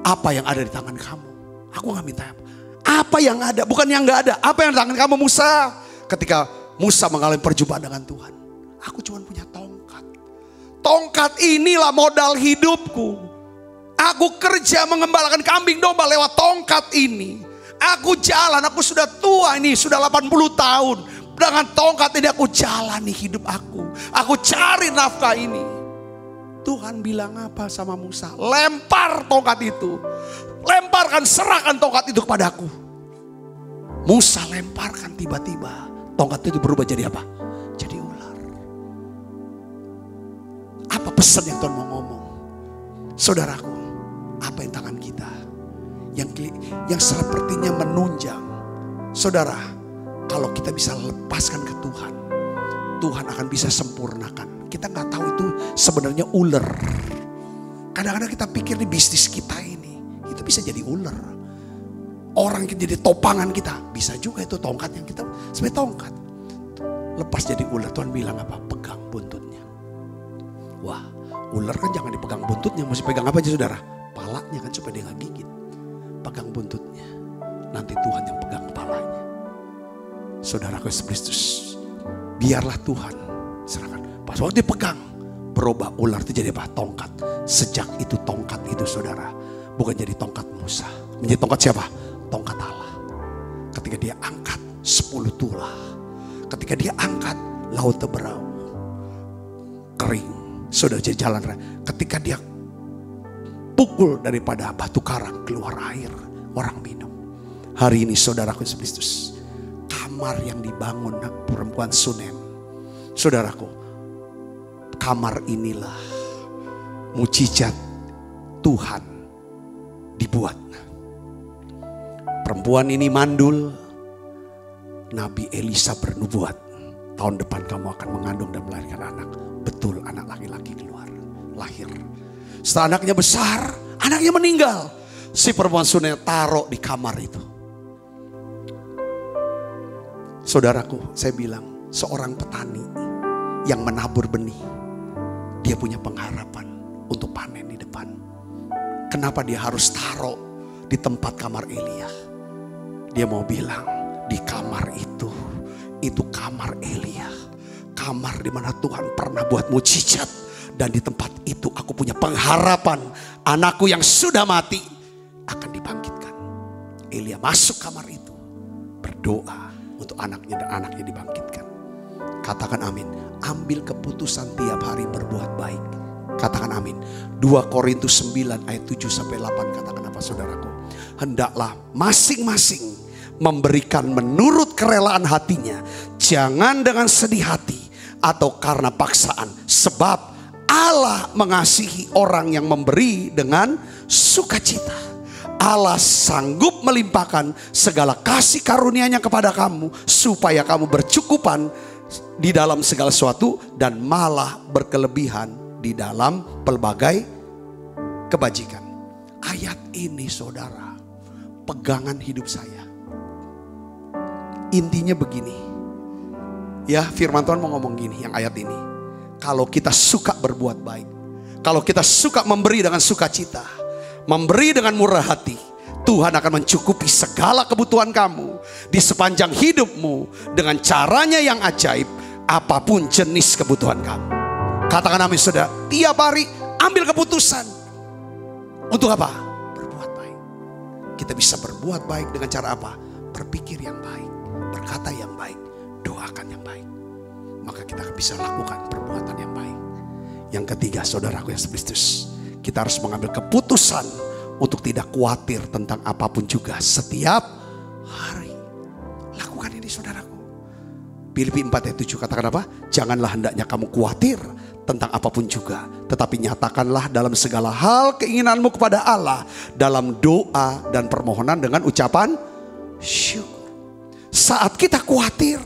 apa yang ada di tangan kamu? Aku gak minta apa. Apa yang ada, bukan yang gak ada. Apa yang di tangan kamu Musa? Ketika Musa mengalami perjumpaan dengan Tuhan, aku cuma punya tongkat. Tongkat inilah modal hidupku. Aku kerja mengembalakan kambing domba lewat tongkat ini. Aku jalan, aku sudah tua ini, sudah 80 tahun. Dengan tongkat ini aku jalani hidup aku. Aku cari nafkah ini. Tuhan bilang apa sama Musa? Lempar tongkat itu. Lemparkan, serahkan tongkat itu kepadaku. Musa lemparkan, tiba-tiba tongkat itu berubah jadi apa? Jadi ular. Apa pesan yang Tuhan mau ngomong? Saudaraku, apa yang tangan kita yang sepertinya menunjang, saudara, kalau kita bisa lepaskan ke Tuhan, Tuhan akan bisa sempurnakan. Kita nggak tahu itu sebenarnya ular. Kadang-kadang kita pikir di bisnis kita ini itu bisa jadi ular. Orang yang jadi topangan kita, bisa juga itu tongkat yang kita sebagai tongkat. Lepas jadi ular, Tuhan bilang apa? Pegang buntutnya. Wah, ular kan jangan dipegang buntutnya, mesti pegang apa aja saudara? Palanya kan supaya dia gak gigit. Pegang buntutnya, nanti Tuhan yang pegang kepalanya. Saudaraku Yesus Kristus, biarlah Tuhan serahkan. Pas waktu dipegang, berubah ular itu jadi apa? Tongkat. Sejak itu tongkat itu saudara, bukan jadi tongkat Musa, menjadi tongkat siapa? Tongkat Allah. Ketika dia angkat 10 tulah, ketika dia angkat laut teberau, kering, sudah jadi jalan raya. Ketika dia pukul daripada batu karang keluar air, orang minum. Hari ini saudaraku Yesus Kristus, kamar yang dibangun perempuan Sunem, saudaraku, kamar inilah mujizat Tuhan dibuat. Perempuan ini mandul, Nabi Elisa bernubuat, tahun depan kamu akan mengandung dan melahirkan anak. Betul, anak laki-laki keluar, lahir. Setelah anaknya besar, anaknya meninggal. Si perempuan sunai taruh di kamar itu. Saudaraku, saya bilang, seorang petani yang menabur benih, dia punya pengharapan untuk panen di depan. Kenapa dia harus taruh di tempat kamar Elia? Dia mau bilang, di kamar itu kamar Elia. Kamar di mana Tuhan pernah buat mujizat. Dan di tempat itu aku punya pengharapan, anakku yang sudah mati akan dibangkitkan. Elia masuk kamar itu, berdoa untuk anaknya dan anaknya dibangkitkan. Katakan amin. Ambil keputusan tiap hari berbuat baik. Katakan amin. 2 Korintus 9 ayat 7 sampai 8, katakan apa saudaraku? Hendaklah masing-masing memberikan menurut kerelaan hatinya, jangan dengan sedih hati atau karena paksaan, sebab Allah mengasihi orang yang memberi dengan sukacita. Allah sanggup melimpahkan segala kasih karunia-Nya kepada kamu, supaya kamu bercukupan di dalam segala sesuatu dan malah berkelebihan di dalam pelbagai kebajikan. Ayat ini saudara, pegangan hidup saya. Intinya begini, ya firman Tuhan mau ngomong gini, yang ayat ini. Kalau kita suka berbuat baik, kalau kita suka memberi dengan sukacita, memberi dengan murah hati, Tuhan akan mencukupi segala kebutuhan kamu di sepanjang hidupmu dengan caranya yang ajaib, apapun jenis kebutuhan kamu. Katakan amin saudara. Tiap hari ambil keputusan. Untuk apa? Berbuat baik. Kita bisa berbuat baik dengan cara apa? Berpikir yang baik, berkata yang baik, doakan yang baik. Maka kita bisa lakukan perbuatan yang baik. Yang ketiga saudaraku yang Kristus, kita harus mengambil keputusan untuk tidak khawatir tentang apapun juga setiap hari. Lakukan ini saudaraku. Filipi 4 ayat 7 katakan apa? Janganlah hendaknya kamu khawatir tentang apapun juga, tetapi nyatakanlah dalam segala hal keinginanmu kepada Allah dalam doa dan permohonan dengan ucapan syukur. Saat kita khawatir,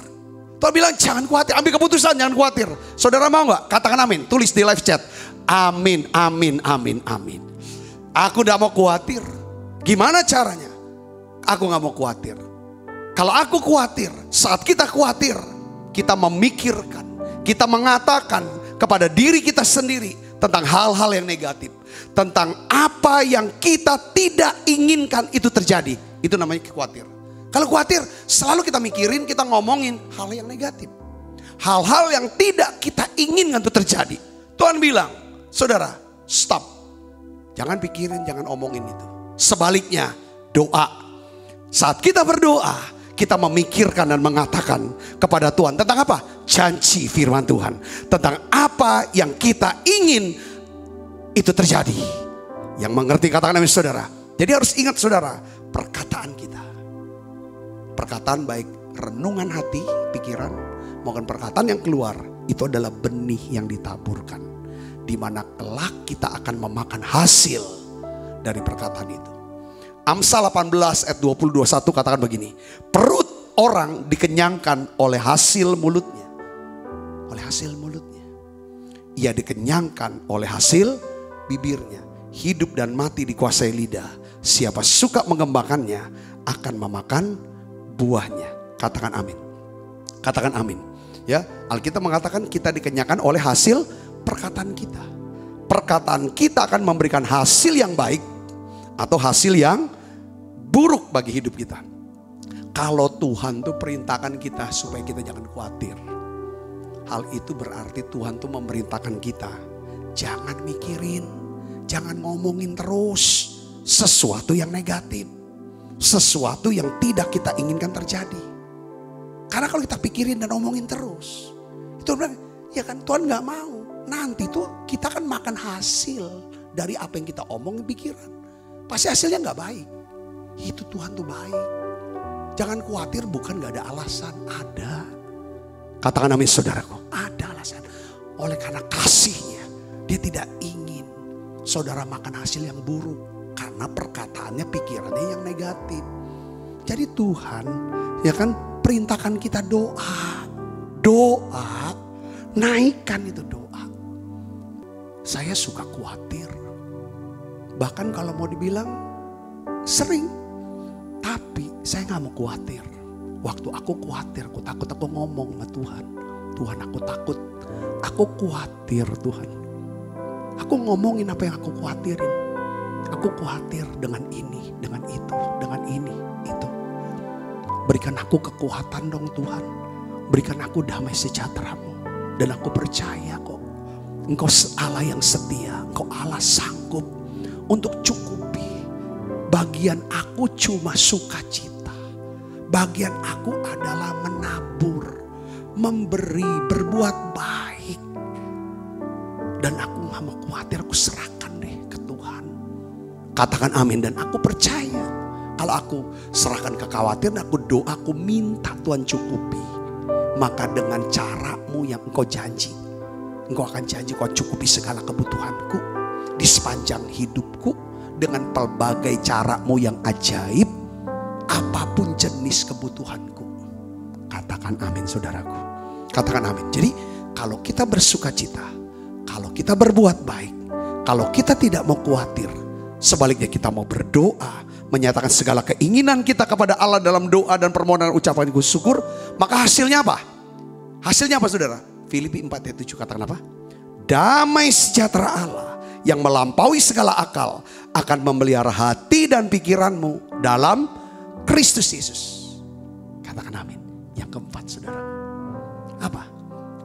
Tuhan bilang jangan khawatir, ambil keputusan, jangan khawatir. Saudara mau gak? Katakan amin, tulis di live chat. Amin, amin, amin, amin. Aku gak mau khawatir. Gimana caranya? Aku gak mau khawatir. Kalau aku khawatir, saat kita khawatir, kita memikirkan, kita mengatakan kepada diri kita sendiri tentang hal-hal yang negatif. Tentang apa yang kita tidak inginkan itu terjadi. Itu namanya khawatir. Kalau khawatir, selalu kita mikirin, kita ngomongin hal yang negatif. Hal-hal yang tidak kita inginkan itu terjadi. Tuhan bilang, saudara, stop. Jangan pikirin, jangan omongin itu. Sebaliknya, doa. Saat kita berdoa, kita memikirkan dan mengatakan kepada Tuhan tentang apa? Janji firman Tuhan. Tentang apa yang kita ingin itu terjadi. Yang mengerti katakan amin saudara. Jadi harus ingat saudara, perkataan kita. Perkataan baik renungan hati, pikiran, maupun perkataan yang keluar, itu adalah benih yang ditaburkan. Di mana kelak kita akan memakan hasil dari perkataan itu. Amsal 18 ayat 20-21 katakan begini. Perut orang dikenyangkan oleh hasil mulutnya. Oleh hasil mulutnya. Ia dikenyangkan oleh hasil bibirnya. Hidup dan mati dikuasai lidah. Siapa suka mengembangkannya akan memakan buahnya. Katakan amin. Katakan amin. Ya, Alkitab mengatakan kita dikenyangkan oleh hasil perkataan kita. Perkataan kita akan memberikan hasil yang baik atau hasil yang buruk bagi hidup kita. Kalau Tuhan tuh perintahkan kita supaya kita jangan khawatir, hal itu berarti Tuhan tuh memerintahkan kita jangan mikirin, jangan ngomongin terus sesuatu yang negatif, sesuatu yang tidak kita inginkan terjadi. Karena kalau kita pikirin dan ngomongin terus, itu bilang, ya kan Tuhan gak mau. Nanti tuh kita kan makan hasil dari apa yang kita omongin pikiran. Pasti hasilnya gak baik. Itu Tuhan tuh baik. Jangan khawatir, bukan gak ada alasan. Ada. Katakan amin saudaraku. Ada alasan. Oleh karena kasihnya, dia tidak ingin saudara makan hasil yang buruk. Karena perkataannya, pikirannya yang negatif. Jadi Tuhan ya kan perintahkan kita doa. doa, naikkan itu doa. Saya suka khawatir. Bahkan kalau mau dibilang sering. Tapi saya gak mau khawatir. Waktu aku khawatir, aku takut, aku ngomong sama Tuhan. Tuhan, aku takut. Aku khawatir Tuhan. Aku ngomongin apa yang aku khawatirin. Aku khawatir dengan ini, dengan itu, dengan ini, itu. Berikan aku kekuatan dong Tuhan. Berikan aku damai sejahtera-Mu. Dan aku percaya kok, Engkau Allah yang setia. Engkau Allah sanggup untuk cukupi. Bagian aku cuma sukacita. Bagian aku adalah menabur, memberi, berbuat baik. Dan aku gak mau khawatir, aku serahkan deh ke Tuhan. Katakan amin. Dan aku percaya kalau aku serahkan kekhawatiran, aku doa, aku minta Tuhan cukupi. Maka dengan caramu yang Engkau janji, Engkau akan janji Engkau cukupi segala kebutuhanku di sepanjang hidupku. Dengan pelbagai caramu yang ajaib, apapun jenis kebutuhanku. Katakan amin saudaraku. Katakan amin. Jadi kalau kita bersukacita, kalau kita berbuat baik, kalau kita tidak mau khawatir, sebaliknya kita mau berdoa, menyatakan segala keinginan kita kepada Allah dalam doa dan permohonan ucapan syukur, maka hasilnya apa? Hasilnya apa saudara? Filipi 4 ayat 7 katakan apa? Damai sejahtera Allah yang melampaui segala akal akan memelihara hati dan pikiranmu dalam Kristus Yesus. Katakan amin. Yang keempat saudara, apa?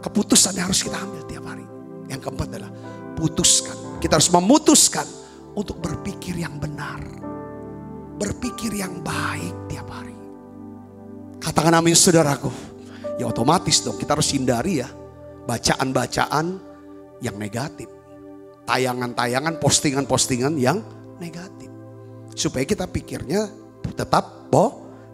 Keputusan yang harus kita ambil tiap hari. Yang keempat adalah putuskan. Kita harus memutuskan untuk berpikir yang benar. Berpikir yang baik tiap hari. Katakan amin saudaraku. Ya otomatis dong kita harus hindari ya bacaan-bacaan yang negatif. Tayangan-tayangan, postingan-postingan yang negatif. Supaya kita pikirnya tetap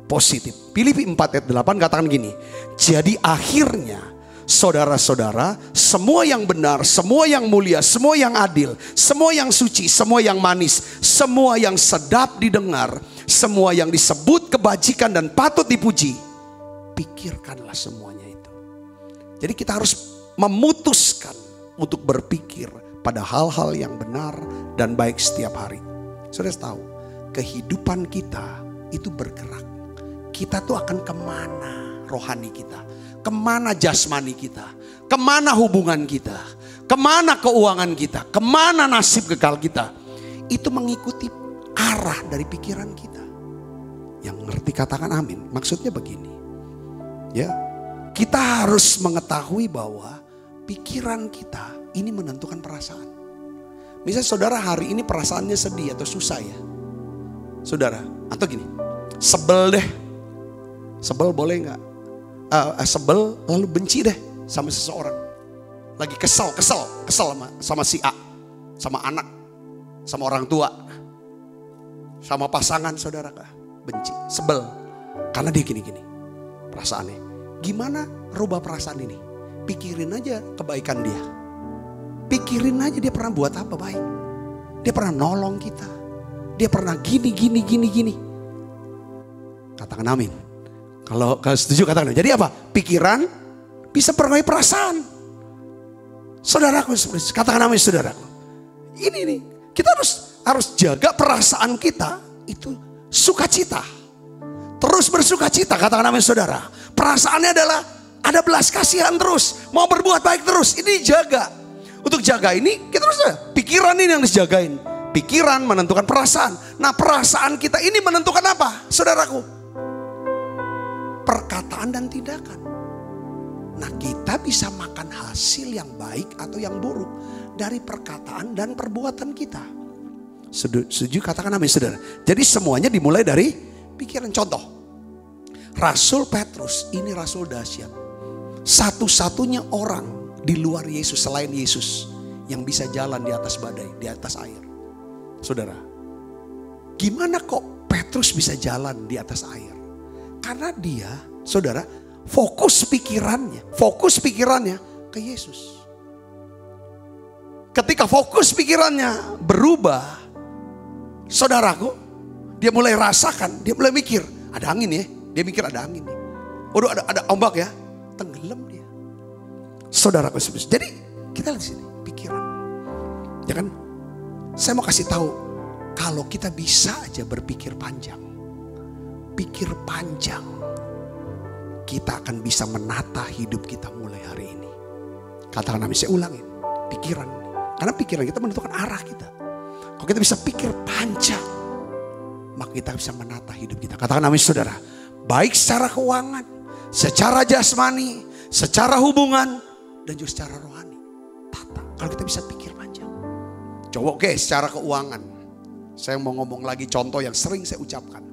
positif. Filipi 4 ayat 8 katakan gini. Jadi akhirnya saudara-saudara, semua yang benar, semua yang mulia, semua yang adil, semua yang suci, semua yang manis, semua yang sedap didengar, semua yang disebut kebajikan dan patut dipuji, pikirkanlah semuanya itu. Jadi kita harus memutuskan untuk berpikir pada hal-hal yang benar dan baik setiap hari. Saudara tahu, kehidupan kita itu bergerak. Kita tuh akan kemana rohani kita, kemana jasmani kita, kemana hubungan kita, kemana keuangan kita, kemana nasib kekal kita. Itu mengikuti arah dari pikiran kita. Yang ngerti katakan amin. Maksudnya begini. Ya, kita harus mengetahui bahwa pikiran kita ini menentukan perasaan. Misalnya saudara hari ini perasaannya sedih atau susah ya. Saudara, atau gini, sebel deh. Sebel boleh gak? Sebel lalu benci deh sama seseorang. Lagi kesel sama si A, sama anak, sama orang tua, sama pasangan saudara kah? Benci, sebel. Karena dia gini-gini perasaannya. Gimana rubah perasaan ini? Pikirin aja kebaikan dia. Pikirin aja dia pernah buat apa baik. Dia pernah nolong kita. Dia pernah gini. Katakan amin. Kalau setuju katakan amin. Jadi apa? Pikiran bisa mempengaruhi perasaan. Saudaraku, katakan amin saudaraku. Ini nih, kita harus jaga perasaan kita itu sukacita. Terus bersukacita, katakan amin saudara. Perasaannya adalah ada belas kasihan terus, mau berbuat baik terus. Ini jaga. Untuk jaga ini kita harus pikiran ini yang harus jagain. Pikiran menentukan perasaan. Nah, perasaan kita ini menentukan apa, saudaraku? Perkataan dan tindakan. Nah, kita bisa makan hasil yang baik atau yang buruk dari perkataan dan perbuatan kita. Setuju katakan amin saudara. Jadi semuanya dimulai dari pikiran. Contoh, Rasul Petrus ini rasul dahsyat. Satu-satunya orang di luar Yesus selain Yesus yang bisa jalan di atas badai, di atas air. Saudara, gimana kok Petrus bisa jalan di atas air? Karena dia, saudara, fokus pikirannya ke Yesus. Ketika fokus pikirannya berubah, saudaraku, dia mulai rasakan, dia mulai mikir, ada angin ya. Dia mikir ada angin nih. Waduh ada ombak ya. Tenggelam dia. Saudara, jadi kita lihat di sini pikiran. Ya kan? Saya mau kasih tahu, kalau kita bisa aja berpikir panjang, pikir panjang, kita akan bisa menata hidup kita mulai hari ini. Katakan amin, saya ulangin, pikiran. Karena pikiran kita menentukan arah kita. Kalau kita bisa pikir panjang, maka kita bisa menata hidup kita. Katakan amin saudara. Baik secara keuangan, secara jasmani, secara hubungan, dan juga secara rohani. Tata, kalau kita bisa pikir panjang. Coba secara keuangan. Saya mau ngomong lagi contoh yang sering saya ucapkan.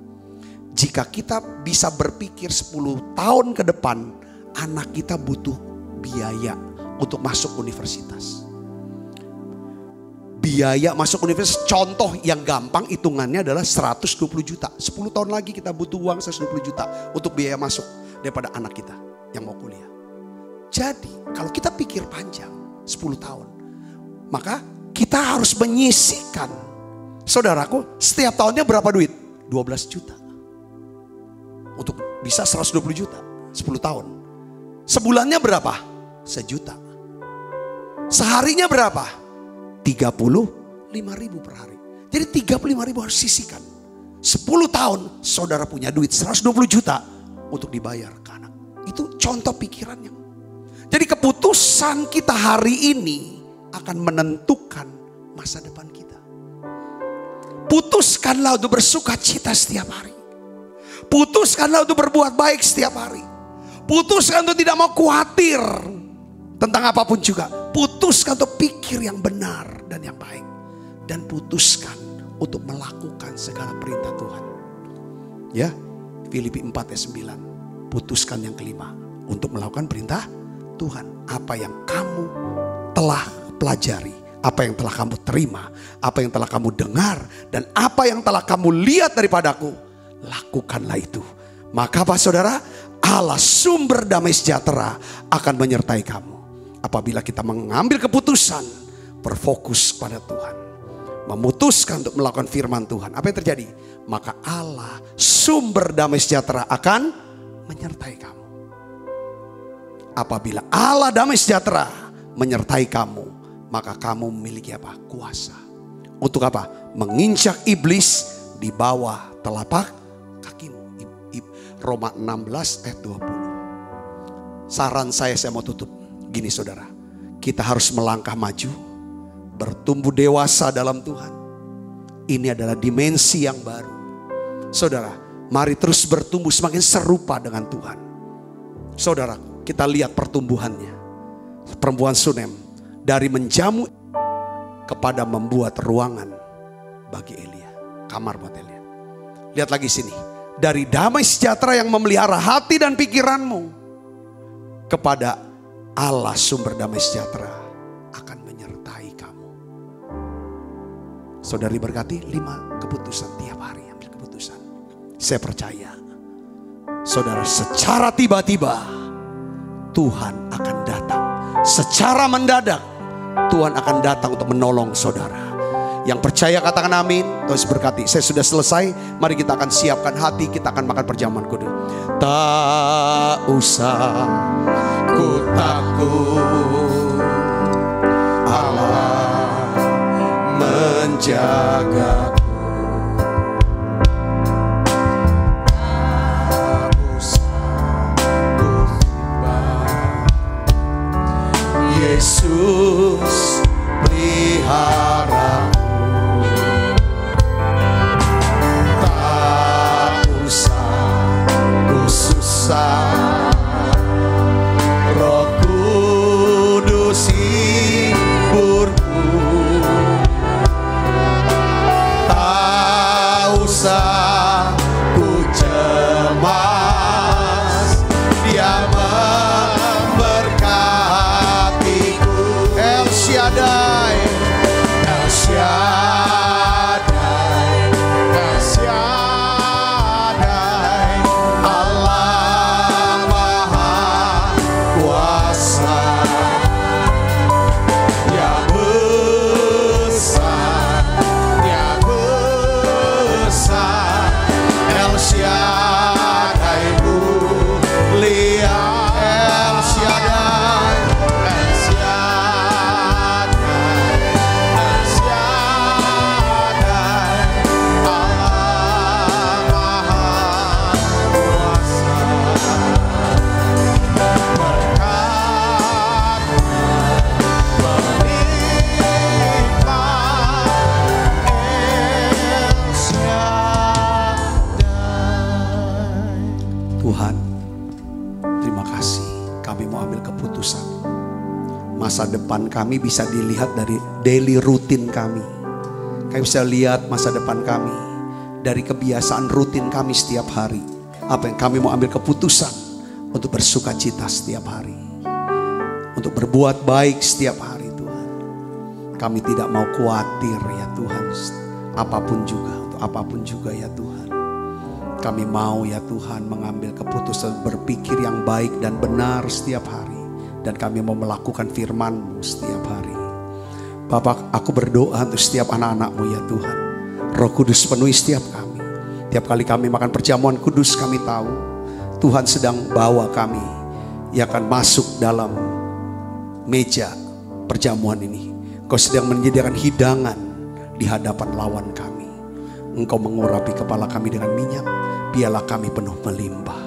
Jika kita bisa berpikir 10 tahun ke depan, anak kita butuh biaya untuk masuk universitas. Biaya masuk universitas, contoh yang gampang hitungannya adalah 120 juta. 10 tahun lagi kita butuh uang 120 juta untuk biaya masuk daripada anak kita yang mau kuliah. Jadi kalau kita pikir panjang 10 tahun, maka kita harus menyisihkan. Saudaraku, setiap tahunnya berapa duit? 12 juta. Untuk bisa 120 juta 10 tahun. Sebulannya berapa? 1 juta. Seharinya berapa? 35.000 per hari. Jadi 35.000 harus sisihkan. 10 tahun saudara punya duit 120 juta untuk dibayar ke anak. Itu contoh pikirannya. Jadi keputusan kita hari ini akan menentukan masa depan kita. Putuskanlah untuk bersuka cita setiap hari. Putuskanlah untuk berbuat baik setiap hari. Putuskan untuk tidak mau khawatir tentang apapun juga. Putuskan untuk pikir yang benar dan yang baik. Dan putuskan untuk melakukan segala perintah Tuhan. Ya, Filipi 4 ayat 9. Putuskan yang kelima, untuk melakukan perintah Tuhan. Apa yang kamu telah pelajari, apa yang telah kamu terima, apa yang telah kamu dengar, dan apa yang telah kamu lihat daripadaku, lakukanlah itu. Maka apa saudara? Allah sumber damai sejahtera akan menyertai kamu. Apabila kita mengambil keputusan, berfokus pada Tuhan, memutuskan untuk melakukan firman Tuhan, apa yang terjadi? Maka Allah sumber damai sejahtera akan menyertai kamu. Apabila Allah damai sejahtera menyertai kamu, maka kamu memiliki apa? Kuasa. Untuk apa? Menginjak iblis di bawah telapak kakimu. Roma 16 ayat 20. Saran saya mau tutup. Gini saudara, kita harus melangkah maju, bertumbuh dewasa dalam Tuhan. Ini adalah dimensi yang baru. Saudara, mari terus bertumbuh semakin serupa dengan Tuhan. Saudara, kita lihat pertumbuhannya. Perempuan Sunem dari menjamu kepada membuat ruangan bagi Elia, kamar buat Elia. Lihat lagi sini, dari damai sejahtera yang memelihara hati dan pikiranmu kepada Allah sumber damai sejahtera akan menyertai kamu. Saudari berkati 5 keputusan tiap hari, ambil keputusan. Saya percaya saudara, secara tiba-tiba Tuhan akan datang. Secara mendadak Tuhan akan datang untuk menolong saudara. Yang percaya katakan amin. Tuhan berkati. Saya sudah selesai. Mari kita akan siapkan hati. Kita akan makan perjamuan kudus. Tak usah ku takut, Allah menjaga. Yesus pelihara. Tak usah ku susah, Roh Kudus hiburku. Tak Tuhan, terima kasih. Kami mau ambil keputusan. Masa depan kami bisa dilihat dari daily rutin kami. Kami bisa lihat masa depan kami dari kebiasaan rutin kami setiap hari. Apa yang kami mau ambil keputusan untuk bersuka cita setiap hari, untuk berbuat baik setiap hari Tuhan. Kami tidak mau khawatir ya Tuhan, apapun juga, untuk apapun juga ya Tuhan. Kami mau ya Tuhan mengambil keputusan berpikir yang baik dan benar setiap hari. Dan kami mau melakukan firman-Mu setiap hari. Bapak, aku berdoa untuk setiap anak-anak-Mu ya Tuhan. Roh Kudus penuhi setiap kami. Tiap kali kami makan perjamuan kudus, kami tahu Tuhan sedang bawa kami yang akan masuk dalam meja perjamuan ini. Kau sedang menyediakan hidangan di hadapan lawan kami. Engkau mengurapi kepala kami dengan minyak, piala kami penuh melimpah.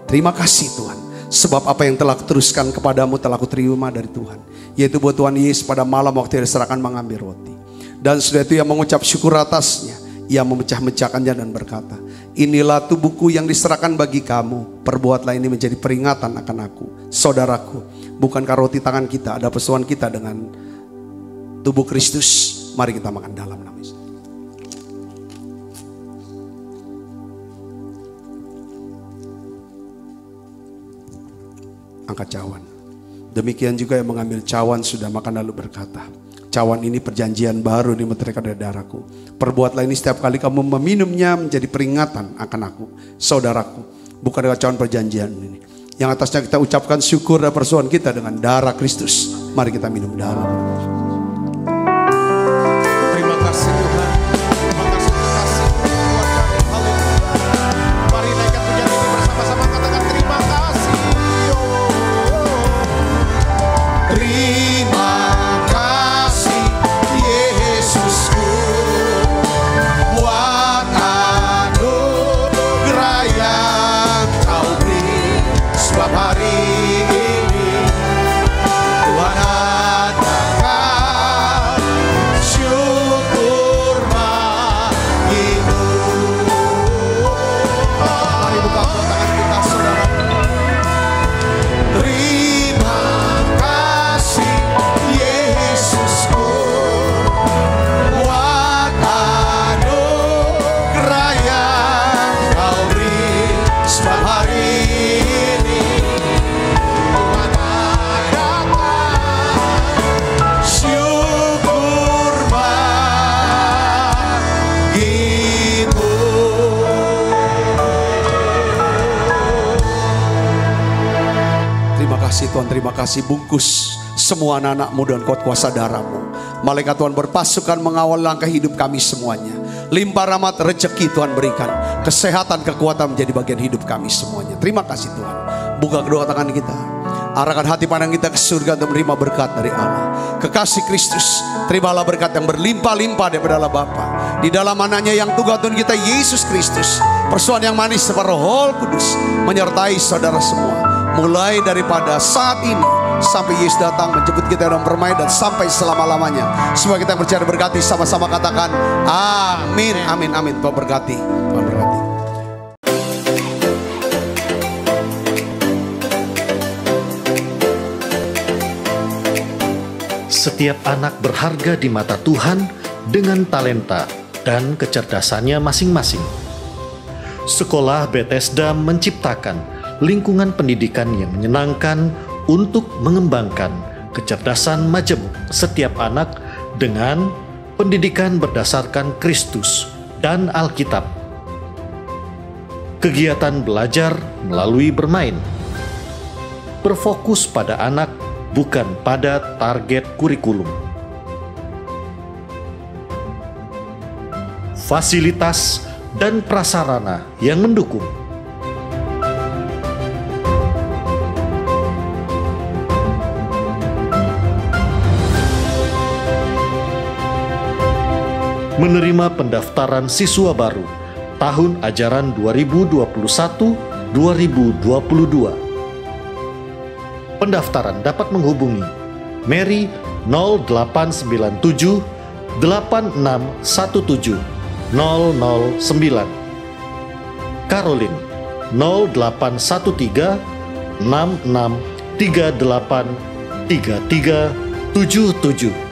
Terima kasih Tuhan, sebab apa yang telah kuteruskan kepadamu telah kuterima dari Tuhan, yaitu buat Tuhan Yesus pada malam waktu diserahkan mengambil roti. Dan sudah itu ia mengucap syukur atasnya, ia memecah-mecahkannya dan berkata, inilah tubuhku yang diserahkan bagi kamu, perbuatlah ini menjadi peringatan akan aku. Saudaraku, bukankah roti tangan kita ada persoalan kita dengan tubuh Kristus? Mari kita makan dalam nama Yesus. Angkat cawan. Demikian juga yang mengambil cawan sudah makan lalu berkata, cawan ini perjanjian baru dimeteraikan dari darahku. Perbuatlah ini setiap kali kamu meminumnya menjadi peringatan akan aku. Saudaraku, bukan dengan cawan perjanjian ini, yang atasnya kita ucapkan syukur dan persoalan kita dengan darah Kristus. Mari kita minum dalam. Terima kasih Tuhan. Terima kasih buat kami. Haleluya. Mari naikkan pujian ini bersama-sama, katakan terima kasih. Terima kasih Yesusku buat anugerah yang Kau beri. Sebab hari ini Tuhan adakan syukur bagimu. Mari buka tangan kita saudara. Terima kasih Yesusku buat anugerah yang Kau beri. Sebab hari ini Tuhan adakan syukur bagimu. Terima kasih Tuhan, terima kasih. Bungkus semua anak-anak-Mu dan kuat kuasa darah-Mu. Malaikat Tuhan berpasukan mengawal langkah hidup kami semuanya. Limpah rahmat rezeki Tuhan berikan. Kesehatan, kekuatan menjadi bagian hidup kami semuanya. Terima kasih Tuhan. Buka kedua tangan kita. Arahkan hati pandang kita ke surga untuk menerima berkat dari Allah. Kekasih Kristus, terimalah berkat yang berlimpah-limpah daripada Allah Bapa. Di dalam anaknya yang tunggal Tuhan kita Yesus Kristus. Persoalan yang manis seperti Roh Kudus menyertai saudara semua. Mulai daripada saat ini sampai Yesus datang menjemput kita dalam permainan dan sampai selama-lamanya. Semua kita percaya berkati, sama-sama katakan amin, amin, amin. Tuhan berkati, Tuhan berkati. Setiap anak berharga di mata Tuhan dengan talenta dan kecerdasannya masing-masing. Sekolah Bethesda menciptakan lingkungan pendidikan yang menyenangkan untuk mengembangkan kecerdasan majemuk setiap anak dengan pendidikan berdasarkan Kristus dan Alkitab. Kegiatan belajar melalui bermain. Berfokus pada anak, bukan pada target kurikulum. Fasilitas dan prasarana yang mendukung. Menerima pendaftaran siswa baru tahun ajaran 2021-2022. Pendaftaran dapat menghubungi Mary 0897 8617 009, Caroline 0813 66 38 33 77.